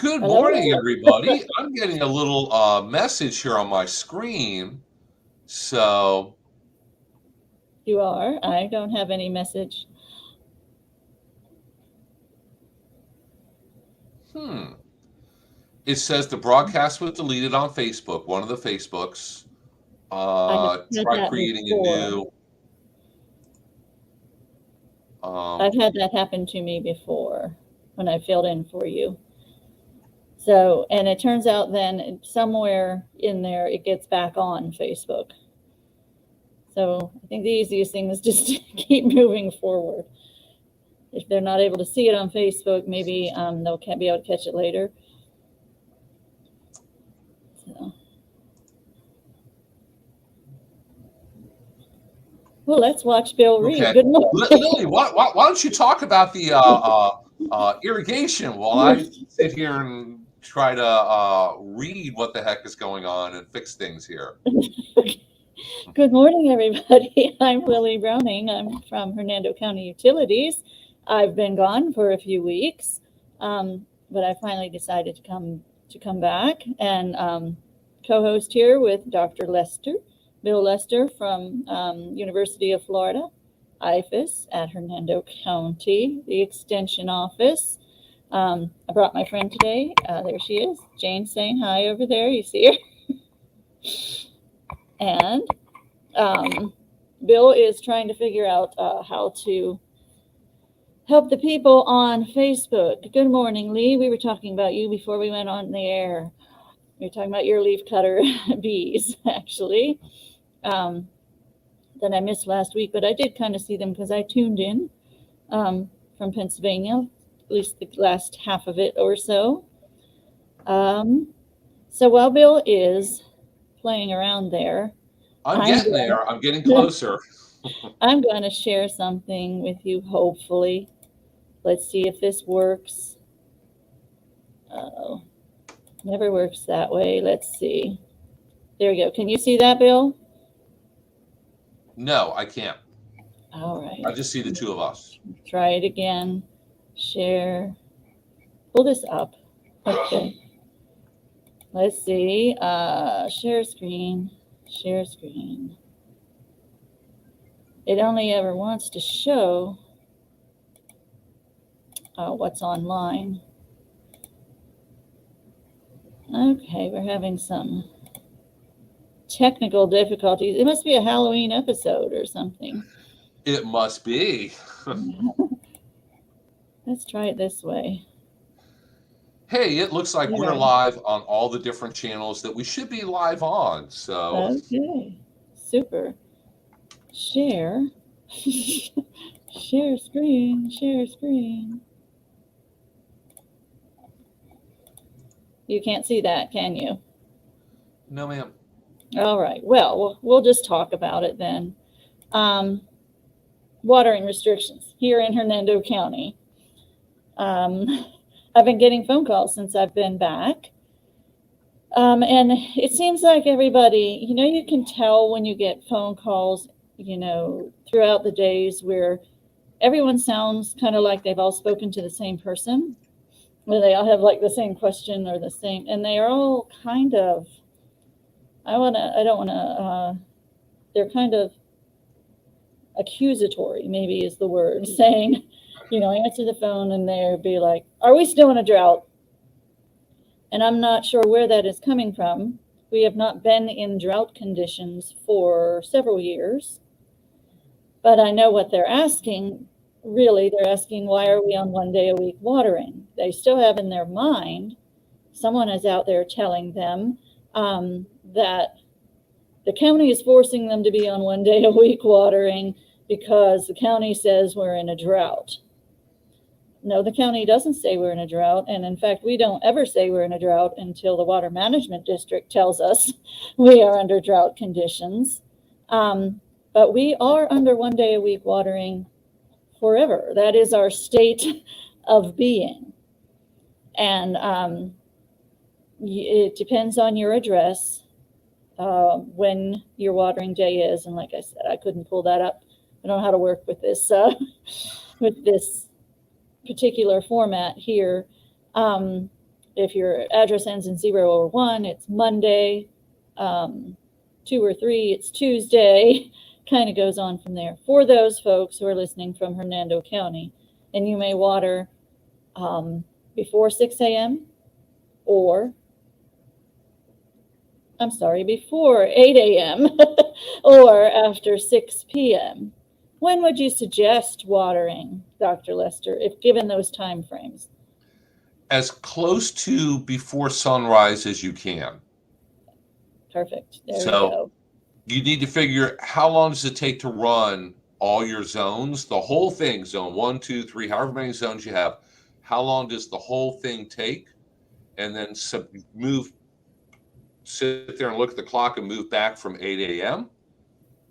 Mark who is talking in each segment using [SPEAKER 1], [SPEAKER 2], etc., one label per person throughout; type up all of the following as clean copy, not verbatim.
[SPEAKER 1] Good morning,
[SPEAKER 2] Hello.
[SPEAKER 1] everybody. I'm getting a little message here on my screen. So,
[SPEAKER 2] You are. I don't have any message.
[SPEAKER 1] hmm. It says the broadcast was deleted on Facebook, one of the Facebooks.
[SPEAKER 2] I have had
[SPEAKER 1] Try
[SPEAKER 2] that
[SPEAKER 1] creating a
[SPEAKER 2] before.
[SPEAKER 1] new. Um,
[SPEAKER 2] I've had that happen to me before when I filled in for you. So, and it turns out then somewhere in there it gets back on Facebook. So I think the easiest thing is just to keep moving forward. If they're not able to see it on Facebook, maybe they'll can't be able to catch it later. So. Well, let's watch Bill read.
[SPEAKER 1] okay.
[SPEAKER 2] Good morning.
[SPEAKER 1] Lily, why don't you talk about the irrigation while I sit here and try to read what the heck is going on and fix things here?
[SPEAKER 2] Good morning, everybody. I'm Lily Browning. I'm from Hernando County Utilities. I've been gone for a few weeks, but I finally decided to come back and co-host here with Dr. Bill Lester from University of Florida, IFAS at Hernando County, the Extension Office. I brought my friend today. There she is, Jane, saying hi over there. You see her, and Bill is trying to figure out how to help the people on Facebook. Good morning, Lee. We were talking about you before we went on the air. We were talking about your leaf cutter bees, actually, that I missed last week, but I did kind of see them because I tuned in from Pennsylvania, at least the last half of it or so. So while Bill is playing around there,
[SPEAKER 1] I'm getting there. I'm getting
[SPEAKER 2] going
[SPEAKER 1] closer.
[SPEAKER 2] I'm going to share something with you, hopefully. Let's see if this works. Oh, never works that way. Let's see. There we go. Can you see that, Bill?
[SPEAKER 1] No, I can't.
[SPEAKER 2] All
[SPEAKER 1] I
[SPEAKER 2] right.
[SPEAKER 1] just see the two of us.
[SPEAKER 2] Try it again. Share. Pull this up. Okay. Let's see. Share screen. Share screen. It only ever wants to show what's online. Okay, we're having some technical difficulties. It must be a Halloween episode or something.
[SPEAKER 1] It must be.
[SPEAKER 2] Let's try it this way.
[SPEAKER 1] Hey, it looks like we're
[SPEAKER 2] Yeah.
[SPEAKER 1] live on all the different channels that we should be live on. So,
[SPEAKER 2] Okay. Super. Share. Share screen. Share screen. You can't see that, can you?
[SPEAKER 1] no, ma'am.
[SPEAKER 2] All right. Well, we'll just talk about it then. Watering restrictions here in Hernando County. I've been getting phone calls since I've been back. And it seems like everybody, you can tell when you get phone calls, throughout the days where everyone sounds kind of like they've all spoken to the same person, where they all have like the same question or the same, and they are all kind of, they're kind of accusatory, maybe is the word, saying, answer the phone and they'll be like, are we still in a drought? And I'm not sure where that is coming from. We have not been in drought conditions for several years. But I know what they're asking. Really, they're asking, why are we on 1 day a week watering? They still have in their mind, someone is out there telling them that the county is forcing them to be on 1 day a week watering because the county says we're in a drought. No, the county doesn't say we're in a drought. And in fact, we don't ever say we're in a drought until the Water Management District tells us we are under drought conditions. But we are under 1 day a week watering forever. That is our state of being. And it depends on your address when your watering day is. And like I said, I couldn't pull that up. I don't know how to work with this particular format here. if your address ends in 0 or 1, it's Monday. 2 or 3, it's Tuesday. Kind of goes on from there. For those folks who are listening from Hernando County, and you may water before 6 a.m. or, I'm sorry, before 8 a.m. or after 6 p.m. When would you suggest watering, Dr. Lester, if given those time frames?
[SPEAKER 1] As close to before sunrise as you can.
[SPEAKER 2] Perfect. There we
[SPEAKER 1] So
[SPEAKER 2] go.
[SPEAKER 1] you need to figure how long does it take to run all your zones, the whole thing, zone 1, 2, 3, however many zones you have. How long does the whole thing take? And then sit there and look at the clock and move back from 8 a.m.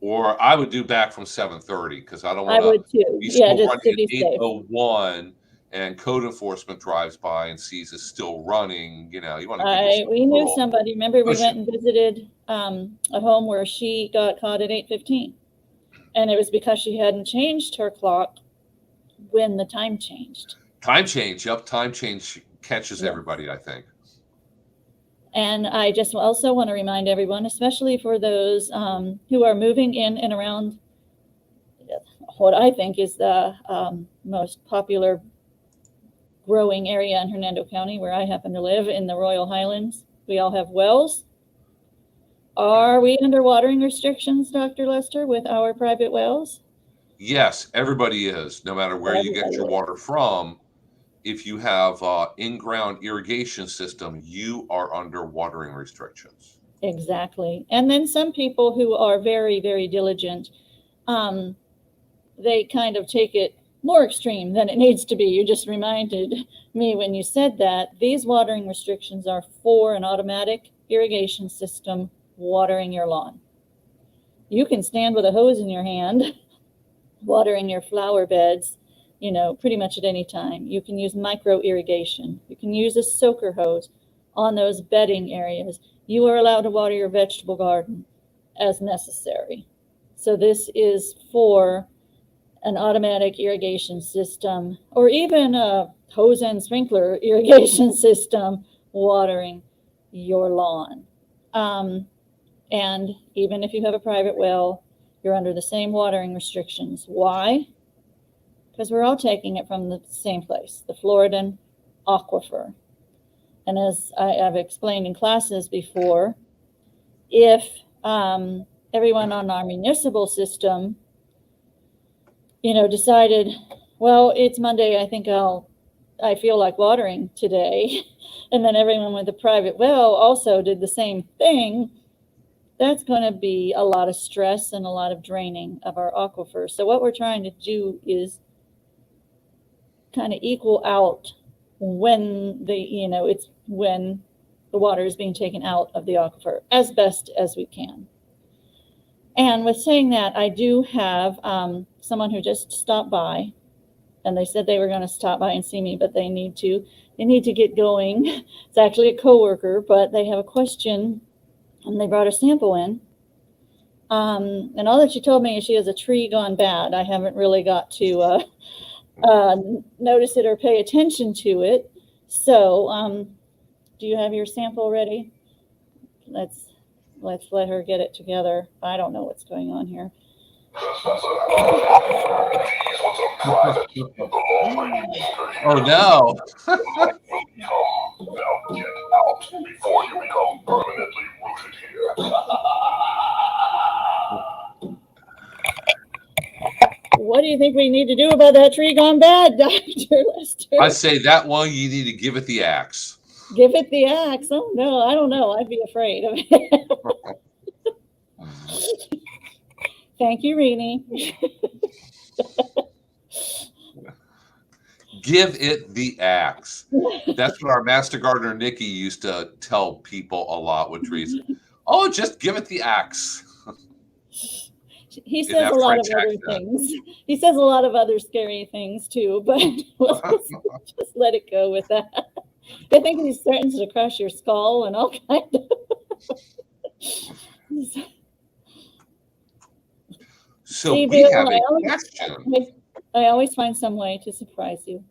[SPEAKER 1] Or I would do back from 7:30 because I don't
[SPEAKER 2] I
[SPEAKER 1] want
[SPEAKER 2] would too.
[SPEAKER 1] be
[SPEAKER 2] Yeah,
[SPEAKER 1] still
[SPEAKER 2] just to
[SPEAKER 1] running
[SPEAKER 2] be
[SPEAKER 1] at
[SPEAKER 2] safe.
[SPEAKER 1] 8:01 and code enforcement drives by and sees it's still running. You want to give yourself
[SPEAKER 2] We
[SPEAKER 1] a
[SPEAKER 2] knew
[SPEAKER 1] little
[SPEAKER 2] somebody. Remember, we
[SPEAKER 1] cushion.
[SPEAKER 2] went and visited a home where she got caught at 8:15, and it was because she hadn't changed her clock when the time changed.
[SPEAKER 1] Time change. Yep, time change catches
[SPEAKER 2] Yes.
[SPEAKER 1] everybody, I think.
[SPEAKER 2] And I just also want to remind everyone, especially for those who are moving in and around what I think is the most popular growing area in Hernando County, where I happen to live, in the Royal Highlands. We all have wells. Are we under watering restrictions, Dr. Lester, with our private wells?
[SPEAKER 1] Yes, everybody is, no matter where you get your water from. If you have in-ground irrigation system, you are under watering restrictions.
[SPEAKER 2] Exactly. And then some people who are very, very diligent, they kind of take it more extreme than it needs to be. You just reminded me when you said that. These watering restrictions are for an automatic irrigation system watering your lawn. You can stand with a hose in your hand watering your flower beds, pretty much at any time. You can use micro irrigation. You can use a soaker hose on those bedding areas. You are allowed to water your vegetable garden as necessary. So this is for an automatic irrigation system, or even a hose and sprinkler irrigation system watering your lawn. And even if you have a private well, you're under the same watering restrictions. Why? Because we're all taking it from the same place, the Floridan aquifer. And as I've explained in classes before, if everyone on our municipal system, decided, well, it's Monday, I feel like watering today, and then everyone with a private well also did the same thing, that's going to be a lot of stress and a lot of draining of our aquifer. So what we're trying to do is kind of equal out when when the water is being taken out of the aquifer as best as we can. And with saying that, I do have someone who just stopped by, and they said they were going to stop by and see me, but they need to get going. It's actually a coworker, but they have a question, and they brought a sample in. And all that she told me is she has a tree gone bad. I haven't really got to notice it or pay attention to it. So do you have your sample ready? Let's let her get it together. I don't know what's going on here.
[SPEAKER 1] Oh no.
[SPEAKER 3] Before you become permanently rooted here.
[SPEAKER 2] What do you think we need to do about that tree gone bad, Dr. Lester?
[SPEAKER 1] I say that one, you need to give it the axe.
[SPEAKER 2] Give it the axe. Oh no, I don't know. I'd be afraid of it. Thank you, Rini.
[SPEAKER 1] Give it the axe. That's what our master gardener Nikki used to tell people a lot with trees. Oh, just give it the axe.
[SPEAKER 2] He says a lot of other things. He says a lot of other scary things too, but we'll just let it go with that. I think he's threatens to crush your skull and all kind of.
[SPEAKER 1] So
[SPEAKER 2] See,
[SPEAKER 1] we
[SPEAKER 2] Bill,
[SPEAKER 1] have a question.
[SPEAKER 2] I always find some way to surprise you.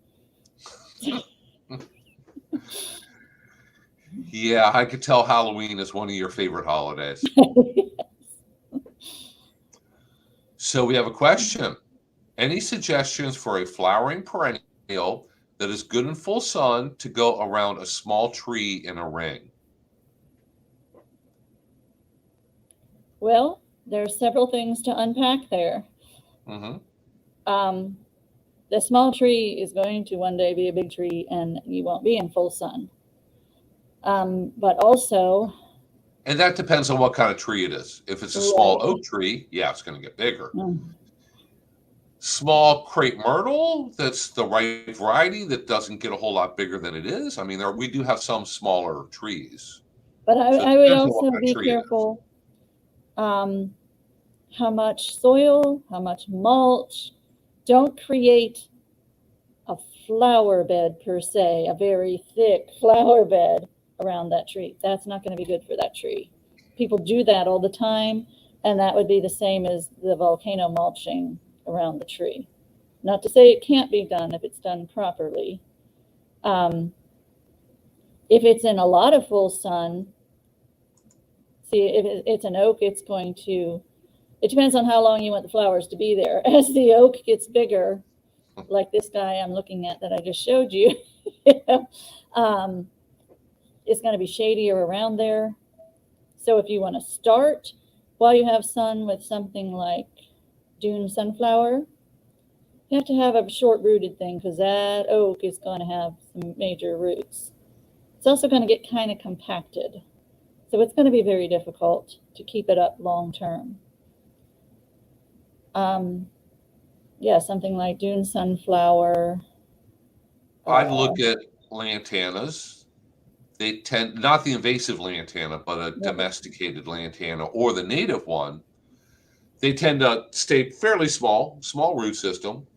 [SPEAKER 1] Yeah, I could tell Halloween is one of your favorite holidays. So we have a question. Any suggestions for a flowering perennial that is good in full sun to go around a small tree in a ring?
[SPEAKER 2] Well, there are several things to unpack there.
[SPEAKER 1] Mm-hmm.
[SPEAKER 2] The small tree is going to one day be a big tree and you won't be in full sun. But also,
[SPEAKER 1] And that depends on what kind of tree it is. If it's a small
[SPEAKER 2] right.
[SPEAKER 1] oak tree, yeah, it's going to get bigger.
[SPEAKER 2] Mm.
[SPEAKER 1] Small crepe myrtle, that's the right variety that doesn't get a whole lot bigger than it is. I mean, we do have some smaller trees.
[SPEAKER 2] But
[SPEAKER 1] So it
[SPEAKER 2] I would
[SPEAKER 1] depends on what
[SPEAKER 2] also
[SPEAKER 1] kind of
[SPEAKER 2] be
[SPEAKER 1] tree it is.
[SPEAKER 2] careful how much soil, how much mulch. Don't create a flower bed per se, a very thick flower bed around that tree. That's not going to be good for that tree. People do that all the time, and that would be the same as the volcano mulching around the tree. Not to say it can't be done if it's done properly. If it's in a lot of full sun, see, if it's an oak, it's going to, it depends on how long you want the flowers to be there. As the oak gets bigger, like this guy I'm looking at that I just showed you, it's going to be shadier around there. So if you want to start while you have sun with something like June sunflower, you have to have a short rooted thing because that oak is going to have some major roots. It's also going to get kind of compacted. So it's going to be very difficult to keep it up long term. Yeah, something like June sunflower.
[SPEAKER 1] I'd look at lantanas. They tend, not the invasive lantana, but a domesticated lantana or the native one. They tend to stay fairly small root system.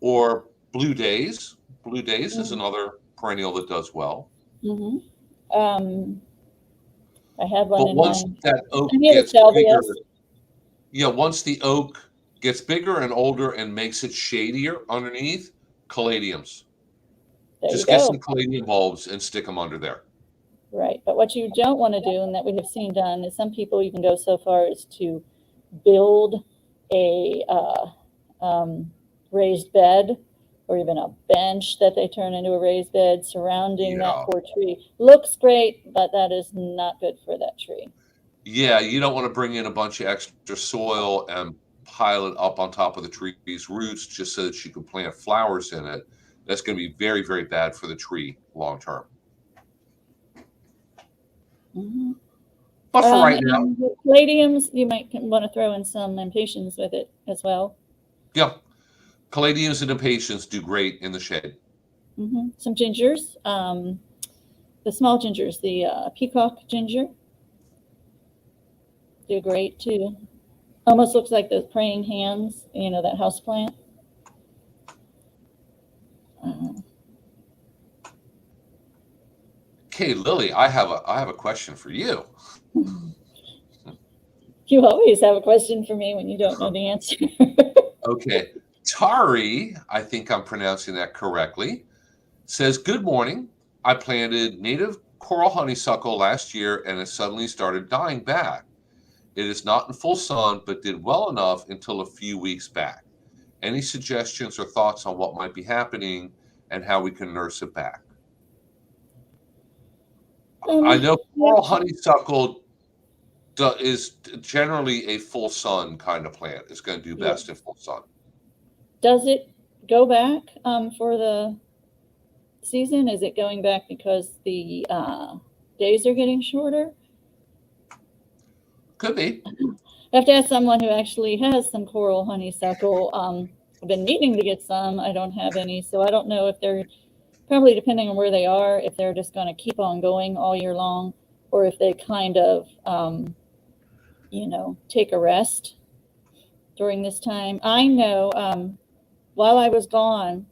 [SPEAKER 1] Or blue days. Blue days is another perennial that does well.
[SPEAKER 2] Mm-hmm. I had one
[SPEAKER 1] But
[SPEAKER 2] in
[SPEAKER 1] once
[SPEAKER 2] mind.
[SPEAKER 1] that oak
[SPEAKER 2] I need a
[SPEAKER 1] gets bigger,
[SPEAKER 2] salvias.
[SPEAKER 1] once the oak gets bigger and older and makes it shadier underneath, caladiums.
[SPEAKER 2] There you
[SPEAKER 1] Just get
[SPEAKER 2] go.
[SPEAKER 1] some caladium bulbs and stick them under there.
[SPEAKER 2] Right. But what you don't want to do, and that we have seen done, is some people even go so far as to build a raised bed or even a bench that they turn into a raised bed surrounding that
[SPEAKER 1] Yeah.
[SPEAKER 2] poor tree. Looks great, but that is not good for that tree.
[SPEAKER 1] Yeah, you don't want to bring in a bunch of extra soil and pile it up on top of the tree's roots just so that you can plant flowers in it. That's going to be very, very bad for the tree long term.
[SPEAKER 2] Mm-hmm.
[SPEAKER 1] But for right now,
[SPEAKER 2] with caladiums, you might want to throw in some impatiens with it as well.
[SPEAKER 1] yeah, caladiums and impatiens do great in the shade.
[SPEAKER 2] Mm-hmm. Some gingers, the small gingers, the peacock ginger, do great too. Almost looks like those praying hands, you know, that house plant.
[SPEAKER 1] Okay, Lily, I have a question for you.
[SPEAKER 2] You always have a question for me when you don't know the answer.
[SPEAKER 1] Okay, Tari, I think I'm pronouncing that correctly, says, "Good morning. I planted native coral honeysuckle last year and it suddenly started dying back. It is not in full sun, but did well enough until a few weeks back. Any suggestions or thoughts on what might be happening and how we can nurse it back?" I know coral honeysuckle is generally a full sun kind of plant. It's going to do best in full sun.
[SPEAKER 2] Does it go back for the season? Is it going back because the days are getting shorter?
[SPEAKER 1] Could be.
[SPEAKER 2] I have to ask someone who actually has some coral honeysuckle. I've been meaning to get some. I don't have any, so I don't know if they're, probably depending on where they are, if they're just going to keep on going all year long, or if they kind of, take a rest during this time. I know while I was gone,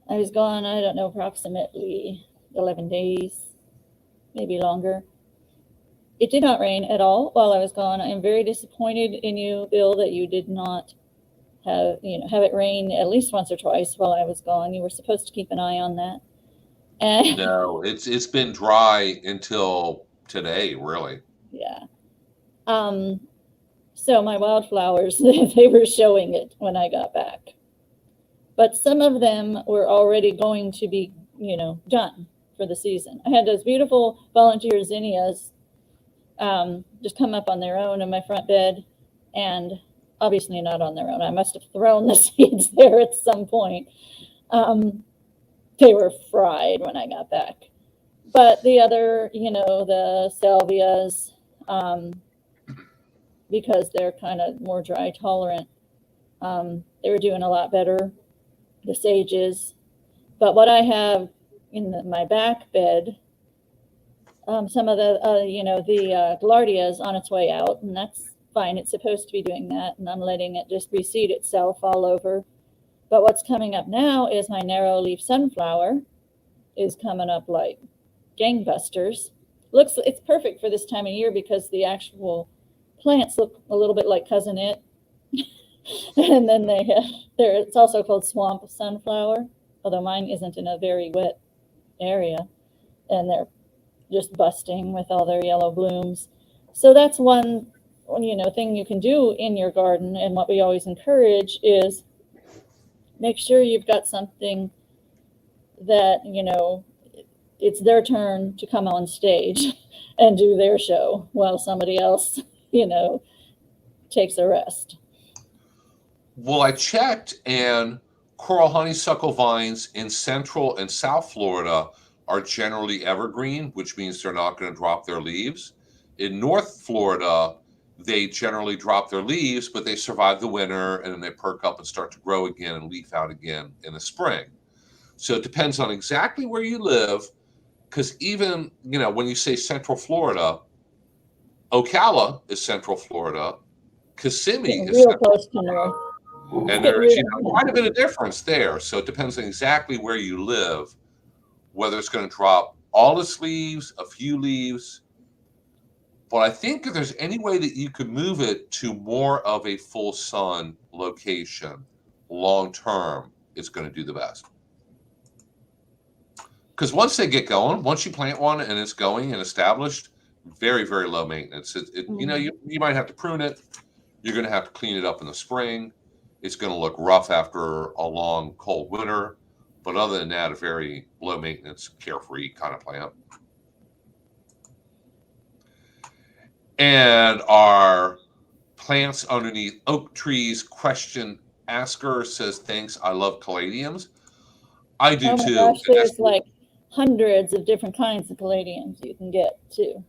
[SPEAKER 2] I don't know, approximately 11 days, maybe longer. It did not rain at all while I was gone. I am very disappointed in you, Bill, that you did not have it rain at least once or twice while I was gone. You were supposed to keep an eye on that. And
[SPEAKER 1] No, it's been dry until today, really.
[SPEAKER 2] yeah. So my wildflowers, they were showing it when I got back. But some of them were already going to be, done for the season. I had those beautiful volunteer zinnias just come up on their own in my front bed, and obviously not on their own. I must have thrown the seeds there at some point. They were fried when I got back. But the other, the salvias, because they're kind of more dry tolerant, they were doing a lot better. The sages. But what I have in my back bed, some of the, the Gaillardia's on its way out, and that's fine. It's supposed to be doing that, and I'm letting it just reseed itself all over. But what's coming up now is my narrow leaf sunflower is coming up like gangbusters. It's perfect for this time of year because the actual plants look a little bit like Cousin It. And then it's also called swamp sunflower, although mine isn't in a very wet area, and they're just busting with all their yellow blooms. So that's one thing you can do in your garden, and what we always encourage is make sure you've got something that it's their turn to come on stage and do their show while somebody else takes a rest.
[SPEAKER 1] Well, I checked, and coral honeysuckle vines in Central and South Florida are generally evergreen, which means they're not going to drop their leaves. In North Florida, they generally drop their leaves, but they survive the winter, and then they perk up and start to grow again and leaf out again in the spring. So it depends on exactly where you live, because even, when you say Central Florida, Ocala is Central Florida, Kissimmee is
[SPEAKER 2] real
[SPEAKER 1] Central
[SPEAKER 2] close to north.
[SPEAKER 1] And there's quite a bit of difference there. So it depends on exactly where you live, whether it's going to drop all its leaves, a few leaves. But I think if there's any way that you could move it to more of a full sun location long term, it's going to do the best. Because once they get going, once you plant one and it's going and established, very, very low maintenance. You might have to prune it. You're going to have to clean it up in the spring. It's going to look rough after a long, cold winter. But other than that, a very low maintenance, carefree kind of plant. And our plants underneath oak trees question asker says, thanks, I love caladiums. I do too.
[SPEAKER 2] Gosh, there's like hundreds of different kinds of caladiums you can get too.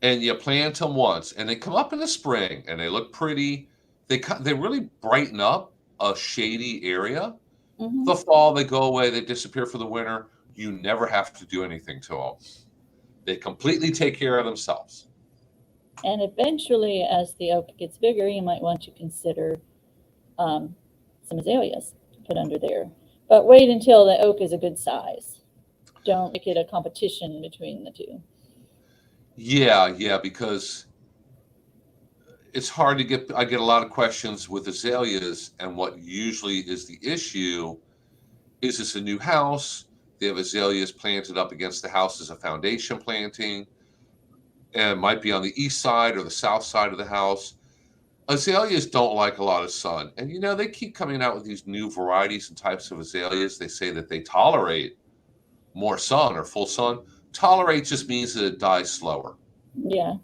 [SPEAKER 1] And you plant them once, and they come up in the spring, and they look pretty. They really brighten up a shady area. Mm-hmm. The fall, they go away. They disappear for the winter. You never have to do anything to them. They completely take care of themselves.
[SPEAKER 2] And eventually, as the oak gets bigger, you might want to consider some azaleas to put under there. But wait until the oak is a good size. Don't make it a competition between the two.
[SPEAKER 1] Yeah, because it's hard to get. I get a lot of questions with azaleas, and what usually is the issue is this a new house? They have azaleas planted up against the house as a foundation planting, and it might be on the east side or the south side of the house. Azaleas don't like a lot of sun, and they keep coming out with these new varieties and types of azaleas. They say that they tolerate more sun or full sun. Tolerate just means that it dies slower.
[SPEAKER 2] Yeah.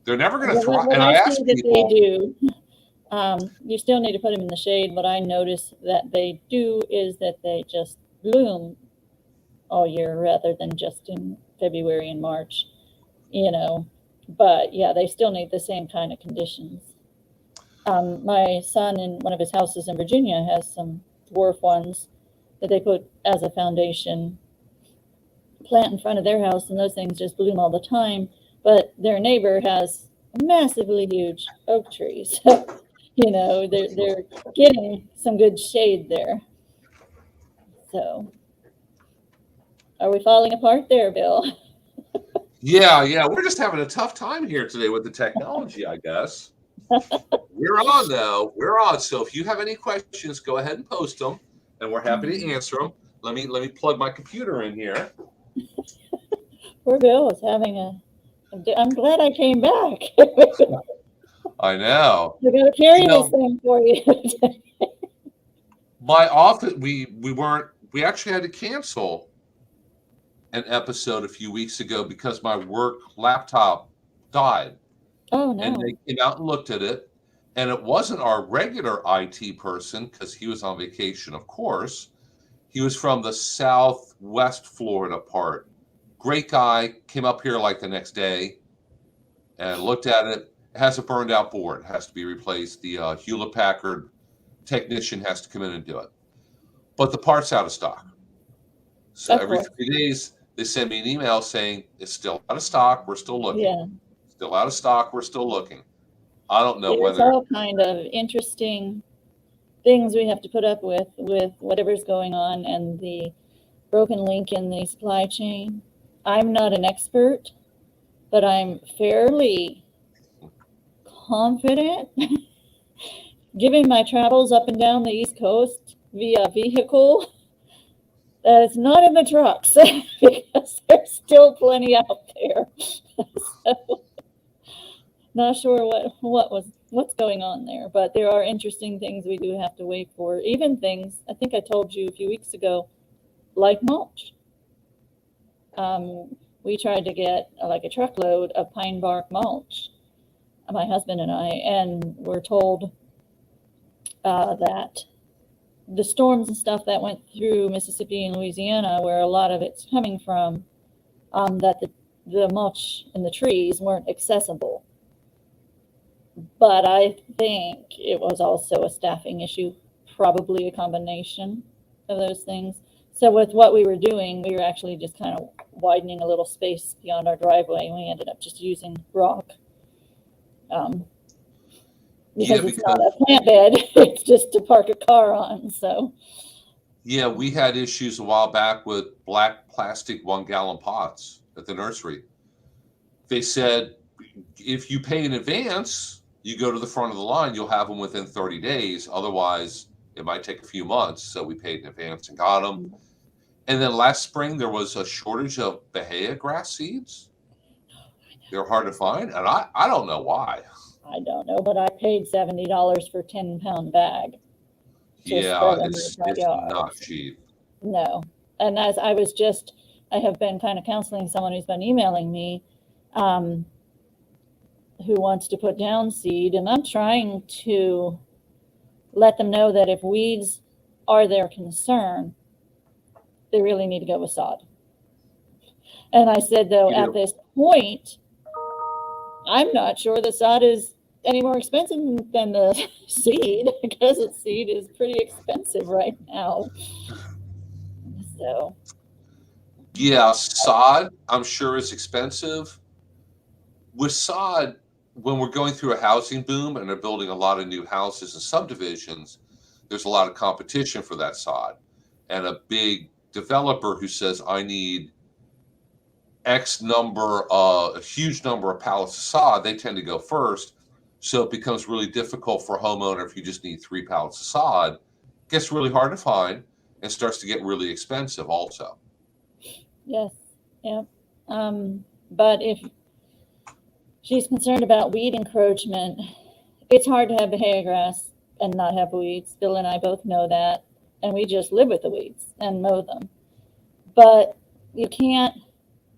[SPEAKER 1] They're never going to thrive.
[SPEAKER 2] And I ask people, they do. You still need to put them in the shade. What I notice that they do is that they just bloom all year rather than just in February and March, But yeah, they still need the same kind of conditions. My son in one of his houses in Virginia has some dwarf ones that they put as a foundation plant in front of their house, and those things just bloom all the time. But their neighbor has a massively huge oak tree, so they're getting some good shade there. So, are we falling apart there, Bill?
[SPEAKER 1] Yeah, we're just having a tough time here today with the technology, I guess. We're on though. We're on. So if you have any questions, go ahead and post them, and we're happy to answer them. Let me plug my computer in here.
[SPEAKER 2] Poor Bill is having a. I'm glad I came back.
[SPEAKER 1] I know.
[SPEAKER 2] I gotta carry
[SPEAKER 1] You
[SPEAKER 2] this
[SPEAKER 1] know,
[SPEAKER 2] thing for you.
[SPEAKER 1] my office, we actually had to cancel an episode a few weeks ago because my work laptop died.
[SPEAKER 2] Oh
[SPEAKER 1] And
[SPEAKER 2] no.
[SPEAKER 1] they came out and looked at it, and it wasn't our regular IT person because he was on vacation, of course. He was from the Southwest Florida part. Great guy, came up here like the next day and looked at it. It has a burned out board, has to be replaced. The Hewlett Packard technician has to come in and do it. But the part's out of stock. So
[SPEAKER 2] Of
[SPEAKER 1] every
[SPEAKER 2] course.
[SPEAKER 1] 3 days, they send me an email saying it's still out of stock. We're still looking.
[SPEAKER 2] Yeah.
[SPEAKER 1] Still out of stock. We're still looking. I don't know
[SPEAKER 2] There's
[SPEAKER 1] whether.
[SPEAKER 2] all kind of interesting things we have to put up with whatever's going on and the broken link in the supply chain. I'm not an expert, but I'm fairly confident, given my travels up and down the East Coast via vehicle, that it's not in the trucks because there's still plenty out there. So, not sure what's going on there, but there are interesting things we do have to wait for. Even things I think I told you a few weeks ago, like mulch. We tried to get like a truckload of pine bark mulch, my husband and I, and we're told that the storms and stuff that went through Mississippi and Louisiana, where a lot of it's coming from, that the mulch and the trees weren't accessible. But I think it was also a staffing issue, probably a combination of those things. So with what we were doing, we were actually just kind of widening a little space beyond our driveway, and we ended up just using rock. Because it's not a plant bed, it's just to park a car on. So
[SPEAKER 1] Yeah, we had issues a while back with black plastic 1 gallon pots at the nursery. They said if you pay in advance, you go to the front of the line, you'll have them within 30 days. Otherwise, it might take a few months. So we paid in advance and got them. And then last spring, there was a shortage of Bahia grass seeds. They're hard to find. And I don't know why.
[SPEAKER 2] I don't know, but I paid $70 for a 10-pound bag to
[SPEAKER 1] Yeah,
[SPEAKER 2] spread in my
[SPEAKER 1] it's
[SPEAKER 2] front yard.
[SPEAKER 1] not cheap.
[SPEAKER 2] No. And as I have been kind of counseling someone who's been emailing me, who wants to put down seed, and I'm trying to let them know that if weeds are their concern, they really need to go with sod. And I said, though, at this point, I'm not sure the sod is any more expensive than the seed, because the seed is pretty expensive right now. So
[SPEAKER 1] Yeah, sod, I'm sure is expensive. With sod, when we're going through a housing boom and they're building a lot of new houses and subdivisions, there's a lot of competition for that sod. And a big developer who says, I need a huge number of pallets of sod, they tend to go first. So it becomes really difficult for a homeowner if you just need 3 pallets of sod. It gets really hard to find and starts to get really expensive also.
[SPEAKER 2] yes, yeah. But if she's concerned about weed encroachment, it's hard to have Bahia grass and not have weeds. Bill and I both know that, and we just live with the weeds and mow them. But you can't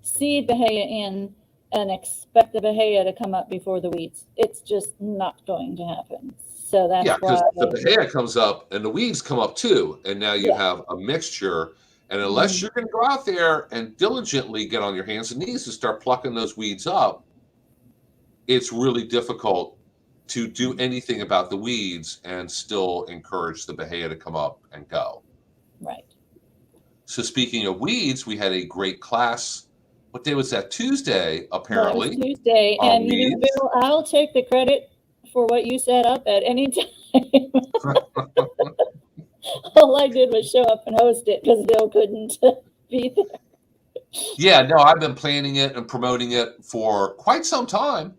[SPEAKER 2] seed Bahia in and expect the Bahia to come up before the weeds. It's just not going to happen. So that's
[SPEAKER 1] because
[SPEAKER 2] why.
[SPEAKER 1] the Bahia comes up and the weeds come up too. And now you have a mixture. And unless you're going to go out there and diligently get on your hands and knees and start plucking those weeds up, it's really difficult to do anything about the weeds and still encourage the Bahia to come up and go.
[SPEAKER 2] Right.
[SPEAKER 1] So speaking of weeds, we had a great class. What day was that? Tuesday, apparently.
[SPEAKER 2] That was Tuesday. And you know, Bill, I'll take the credit for what you set up at any time. All I did was show up and host it because Bill couldn't be there.
[SPEAKER 1] Yeah, no, I've been planning it and promoting it for quite some time.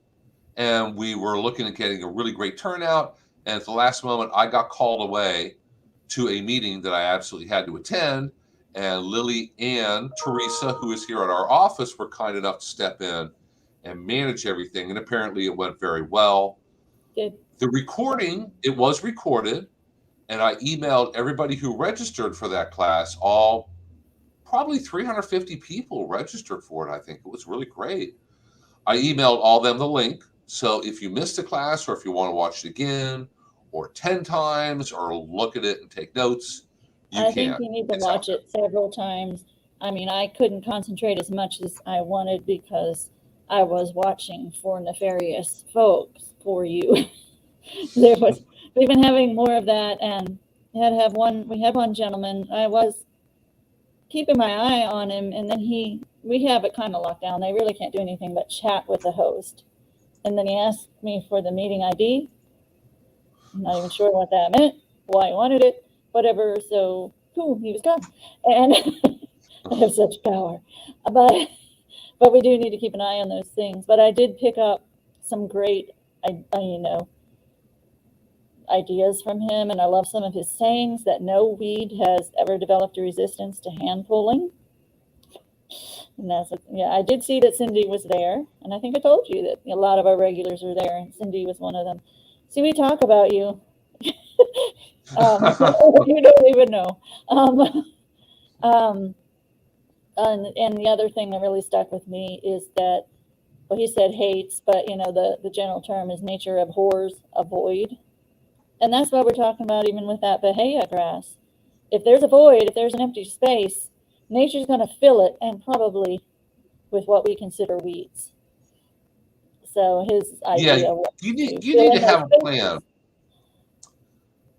[SPEAKER 1] And we were looking at getting a really great turnout. And at the last moment, I got called away to a meeting that I absolutely had to attend. and Lily and Teresa, who is here at our office, were kind enough to step in and manage everything. And apparently it went very well.
[SPEAKER 2] Good.
[SPEAKER 1] The recording, it was recorded, and I emailed everybody who registered for that class. All probably 350 people registered for it. I think it was really great. I emailed all them the link. So if you missed a class, or if you want to watch it again or 10 times or look at it and take notes, you
[SPEAKER 2] I
[SPEAKER 1] can.
[SPEAKER 2] think you need to
[SPEAKER 1] It's out
[SPEAKER 2] watch it several times. I mean, I couldn't concentrate as much as I wanted because I was watching for nefarious folks for you. We've been having more of that, and we had one gentleman. I was keeping my eye on him, and then we have it kind of locked down. They really can't do anything but chat with the host. And then he asked me for the meeting ID. I'm not even sure what that meant, why he wanted it, whatever. So, cool, he was gone. And I have such power. But we do need to keep an eye on those things. But I did pick up some great, ideas from him, and I love some of his sayings, that no weed has ever developed a resistance to hand pulling. And I did see that Cindy was there, and I think I told you that a lot of our regulars were there, and Cindy was one of them. See, we talk about you. You don't even know. And the other thing that really stuck with me is that, well, he said hates, but the general term is nature abhors a void. And that's what we're talking about even with that Bahia grass. If there's a void, if there's an empty space, nature's going to fill it, and probably with what we consider weeds. So his idea was
[SPEAKER 1] you need to have a plan.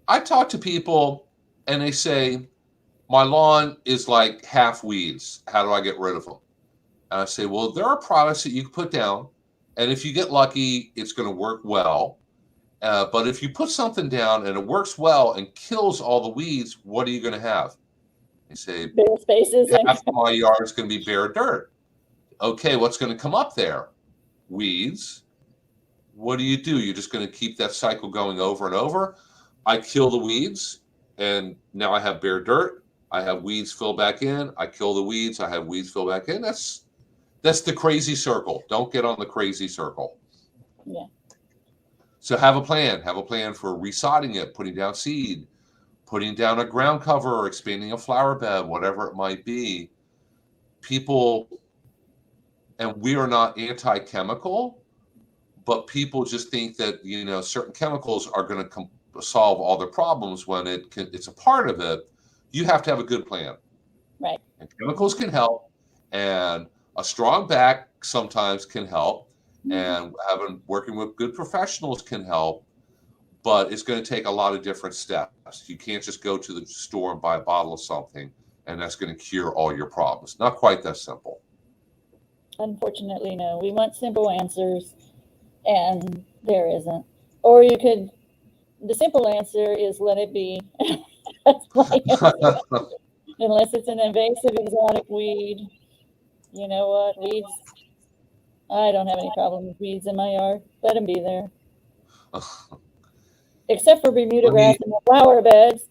[SPEAKER 1] I talk to people and they say, my lawn is like half weeds. How do I get rid of them? And I say, well, there are products that you can put down, and if you get lucky, it's going to work well. But if you put something down and it works well and kills all the weeds, what are you going to have? You say,
[SPEAKER 2] bare spaces.
[SPEAKER 1] Half of my yard is going to be bare dirt. Okay, what's going to come up there? Weeds. What do? You're just going to keep that cycle going over and over. I kill the weeds, and now I have bare dirt. I have weeds fill back in. I kill the weeds. I have weeds fill back in. That's the crazy circle. Don't get on the crazy circle.
[SPEAKER 2] Yeah.
[SPEAKER 1] So have a plan. Have a plan for resodding it, putting down seed, putting down a ground cover, expanding a flower bed, whatever it might be. People, and we are not anti-chemical, but people just think that certain chemicals are going to solve all their problems when it's a part of it. You have to have a good plan.
[SPEAKER 2] Right.
[SPEAKER 1] And chemicals can help, and a strong back sometimes can help, and working with good professionals can help, but it's going to take a lot of different steps. You can't just go to the store and buy a bottle of something, and that's going to cure all your problems. Not quite that simple.
[SPEAKER 2] Unfortunately, no. We want simple answers, and there isn't. Or the simple answer is let it be. That's my answer. Unless it's an invasive exotic weed. You know what? Weeds, I don't have any problem with weeds in my yard. Let them be there. Except for Bermuda grass in the flower beds.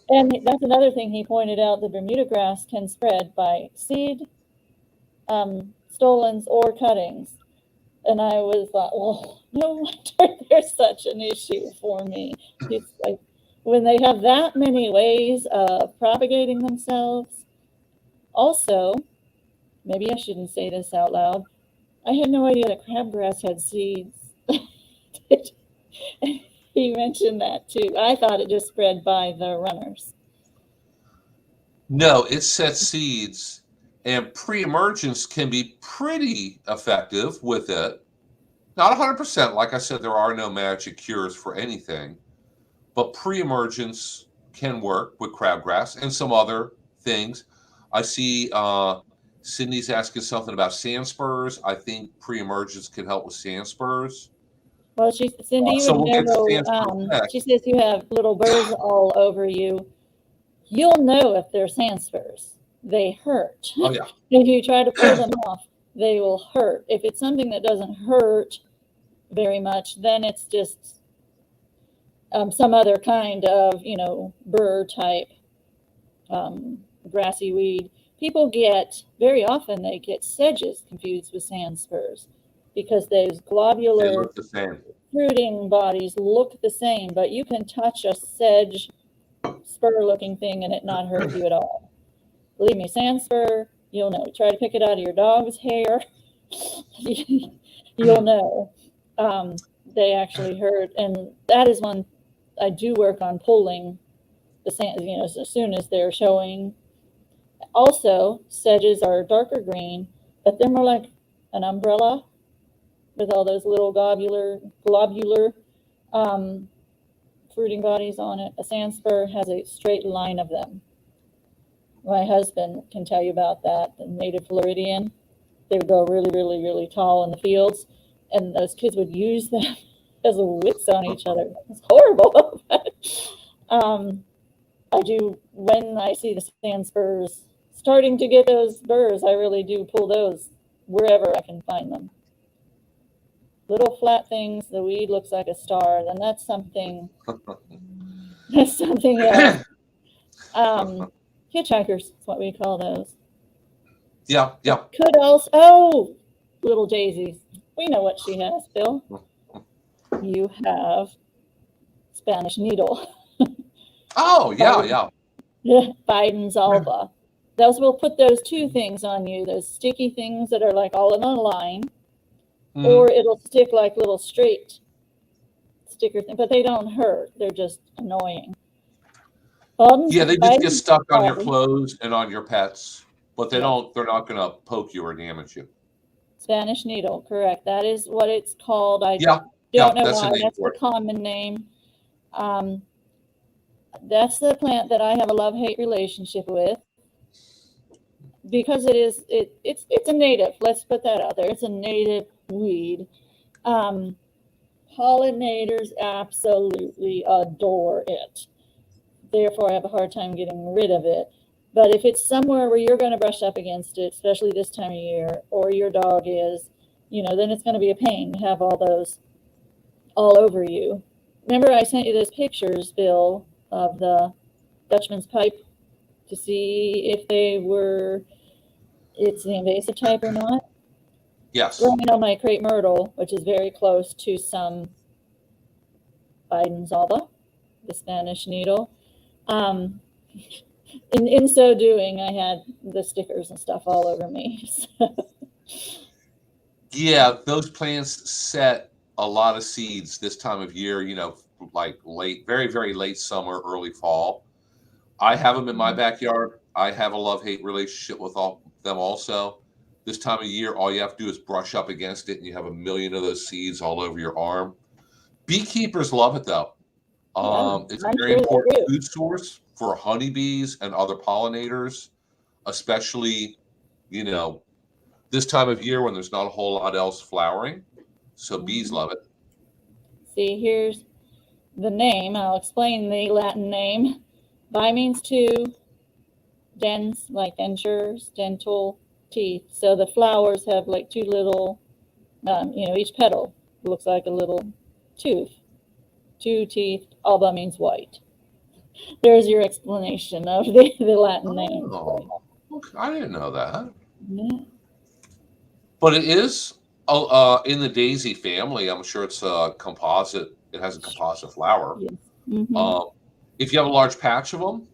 [SPEAKER 2] And that's another thing he pointed out. The Bermuda grass can spread by seed, stolons, or cuttings. And I was like, well, no wonder there's such an issue for me. It's like, when they have that many ways of propagating themselves. Also, maybe I shouldn't say this out loud, I had no idea that crabgrass had seeds. He mentioned that too. I thought it just spread by the runners.
[SPEAKER 1] No, it sets seeds, and pre-emergence can be pretty effective with it. Not 100%. Like I said, there are no magic cures for anything, but pre-emergence can work with crabgrass and some other things. I see Sydney's asking something about sand spurs. I think pre-emergence can help with sand spurs.
[SPEAKER 2] Well, Cindy, you would know. She says you have little burrs all over you. You'll know if they're sand spurs. They hurt.
[SPEAKER 1] Oh, yeah.
[SPEAKER 2] If you try to pull them off, they will hurt. If it's something that doesn't hurt very much, then it's just some other kind of, burr type grassy weed. People very often they get sedges confused with sand spurs because those
[SPEAKER 1] They
[SPEAKER 2] globular
[SPEAKER 1] look the same.
[SPEAKER 2] fruiting bodies look the same, but you can touch a sedge spur looking thing and it not hurt you at all. Believe me, sand spur, you'll know. Try to pick it out of your dog's hair, you'll know. They actually hurt, and that is one I do work on pulling the sand, as soon as they're showing. Also, sedges are darker green, but they're more like an umbrella with all those little globular fruiting bodies on it. A sand spur has a straight line of them. My husband can tell you about that. The native Floridian, they would grow really, really, really tall in the fields, and those kids would use them as whips on each other. It's horrible. I do, when I see the sand spurs starting to get those burrs, I really do pull those wherever I can find them. Little flat things, the weed looks like a star, then that's something else. Hitchhikers is what we call those.
[SPEAKER 1] Yeah.
[SPEAKER 2] Could also, little daisies. We know what she has, Bill. You have Spanish needle.
[SPEAKER 1] Oh, yeah.
[SPEAKER 2] Biden's Alba. Those will put those two things on you, those sticky things that are like all in a line, or it'll stick like little straight sticker things, but they don't hurt. They're just annoying.
[SPEAKER 1] Yeah, they just get stuck on your clothes and on your pets, but they're not going to poke you or damage you.
[SPEAKER 2] Spanish needle, correct. That is what it's called. I
[SPEAKER 1] don't
[SPEAKER 2] know why. That's a common name. That's the plant that I have a love-hate relationship with because it's a native. Let's put that out there. It's a native weed. Pollinators absolutely adore it. Therefore, I have a hard time getting rid of it. But if it's somewhere where you're going to brush up against it, especially this time of year, or your dog is, then it's going to be a pain to have all those all over you. Remember I sent you those pictures, Bill, of the Dutchman's pipe to see if it's the invasive type or not?
[SPEAKER 1] Yes.
[SPEAKER 2] Growing on my crepe myrtle, which is very close to some Biden's Alba, the Spanish needle. In so doing, I had the stickers and stuff all over me.
[SPEAKER 1] Yeah, those plants set a lot of seeds this time of year, like very, very late summer, early fall. I have them in my backyard. I have a love-hate relationship with them also. This time of year, all you have to do is brush up against it, and you have a million of those seeds all over your arm. Beekeepers love it, though. It's a very important food source for honeybees and other pollinators, especially, this time of year when there's not a whole lot else flowering. So bees love it.
[SPEAKER 2] See, here's the name. I'll explain the Latin name. Bi means two, dens, like dentures, dental, teeth. So the flowers have like two little, each petal looks like a little tooth. Two teeth. Alba means white. There's your explanation of the Latin name.
[SPEAKER 1] Oh, okay. I didn't know that.
[SPEAKER 2] Yeah.
[SPEAKER 1] But it is in the daisy family. I'm sure it's a composite. It has a composite flower.
[SPEAKER 2] Yes. Mm-hmm.
[SPEAKER 1] If you have a large patch of them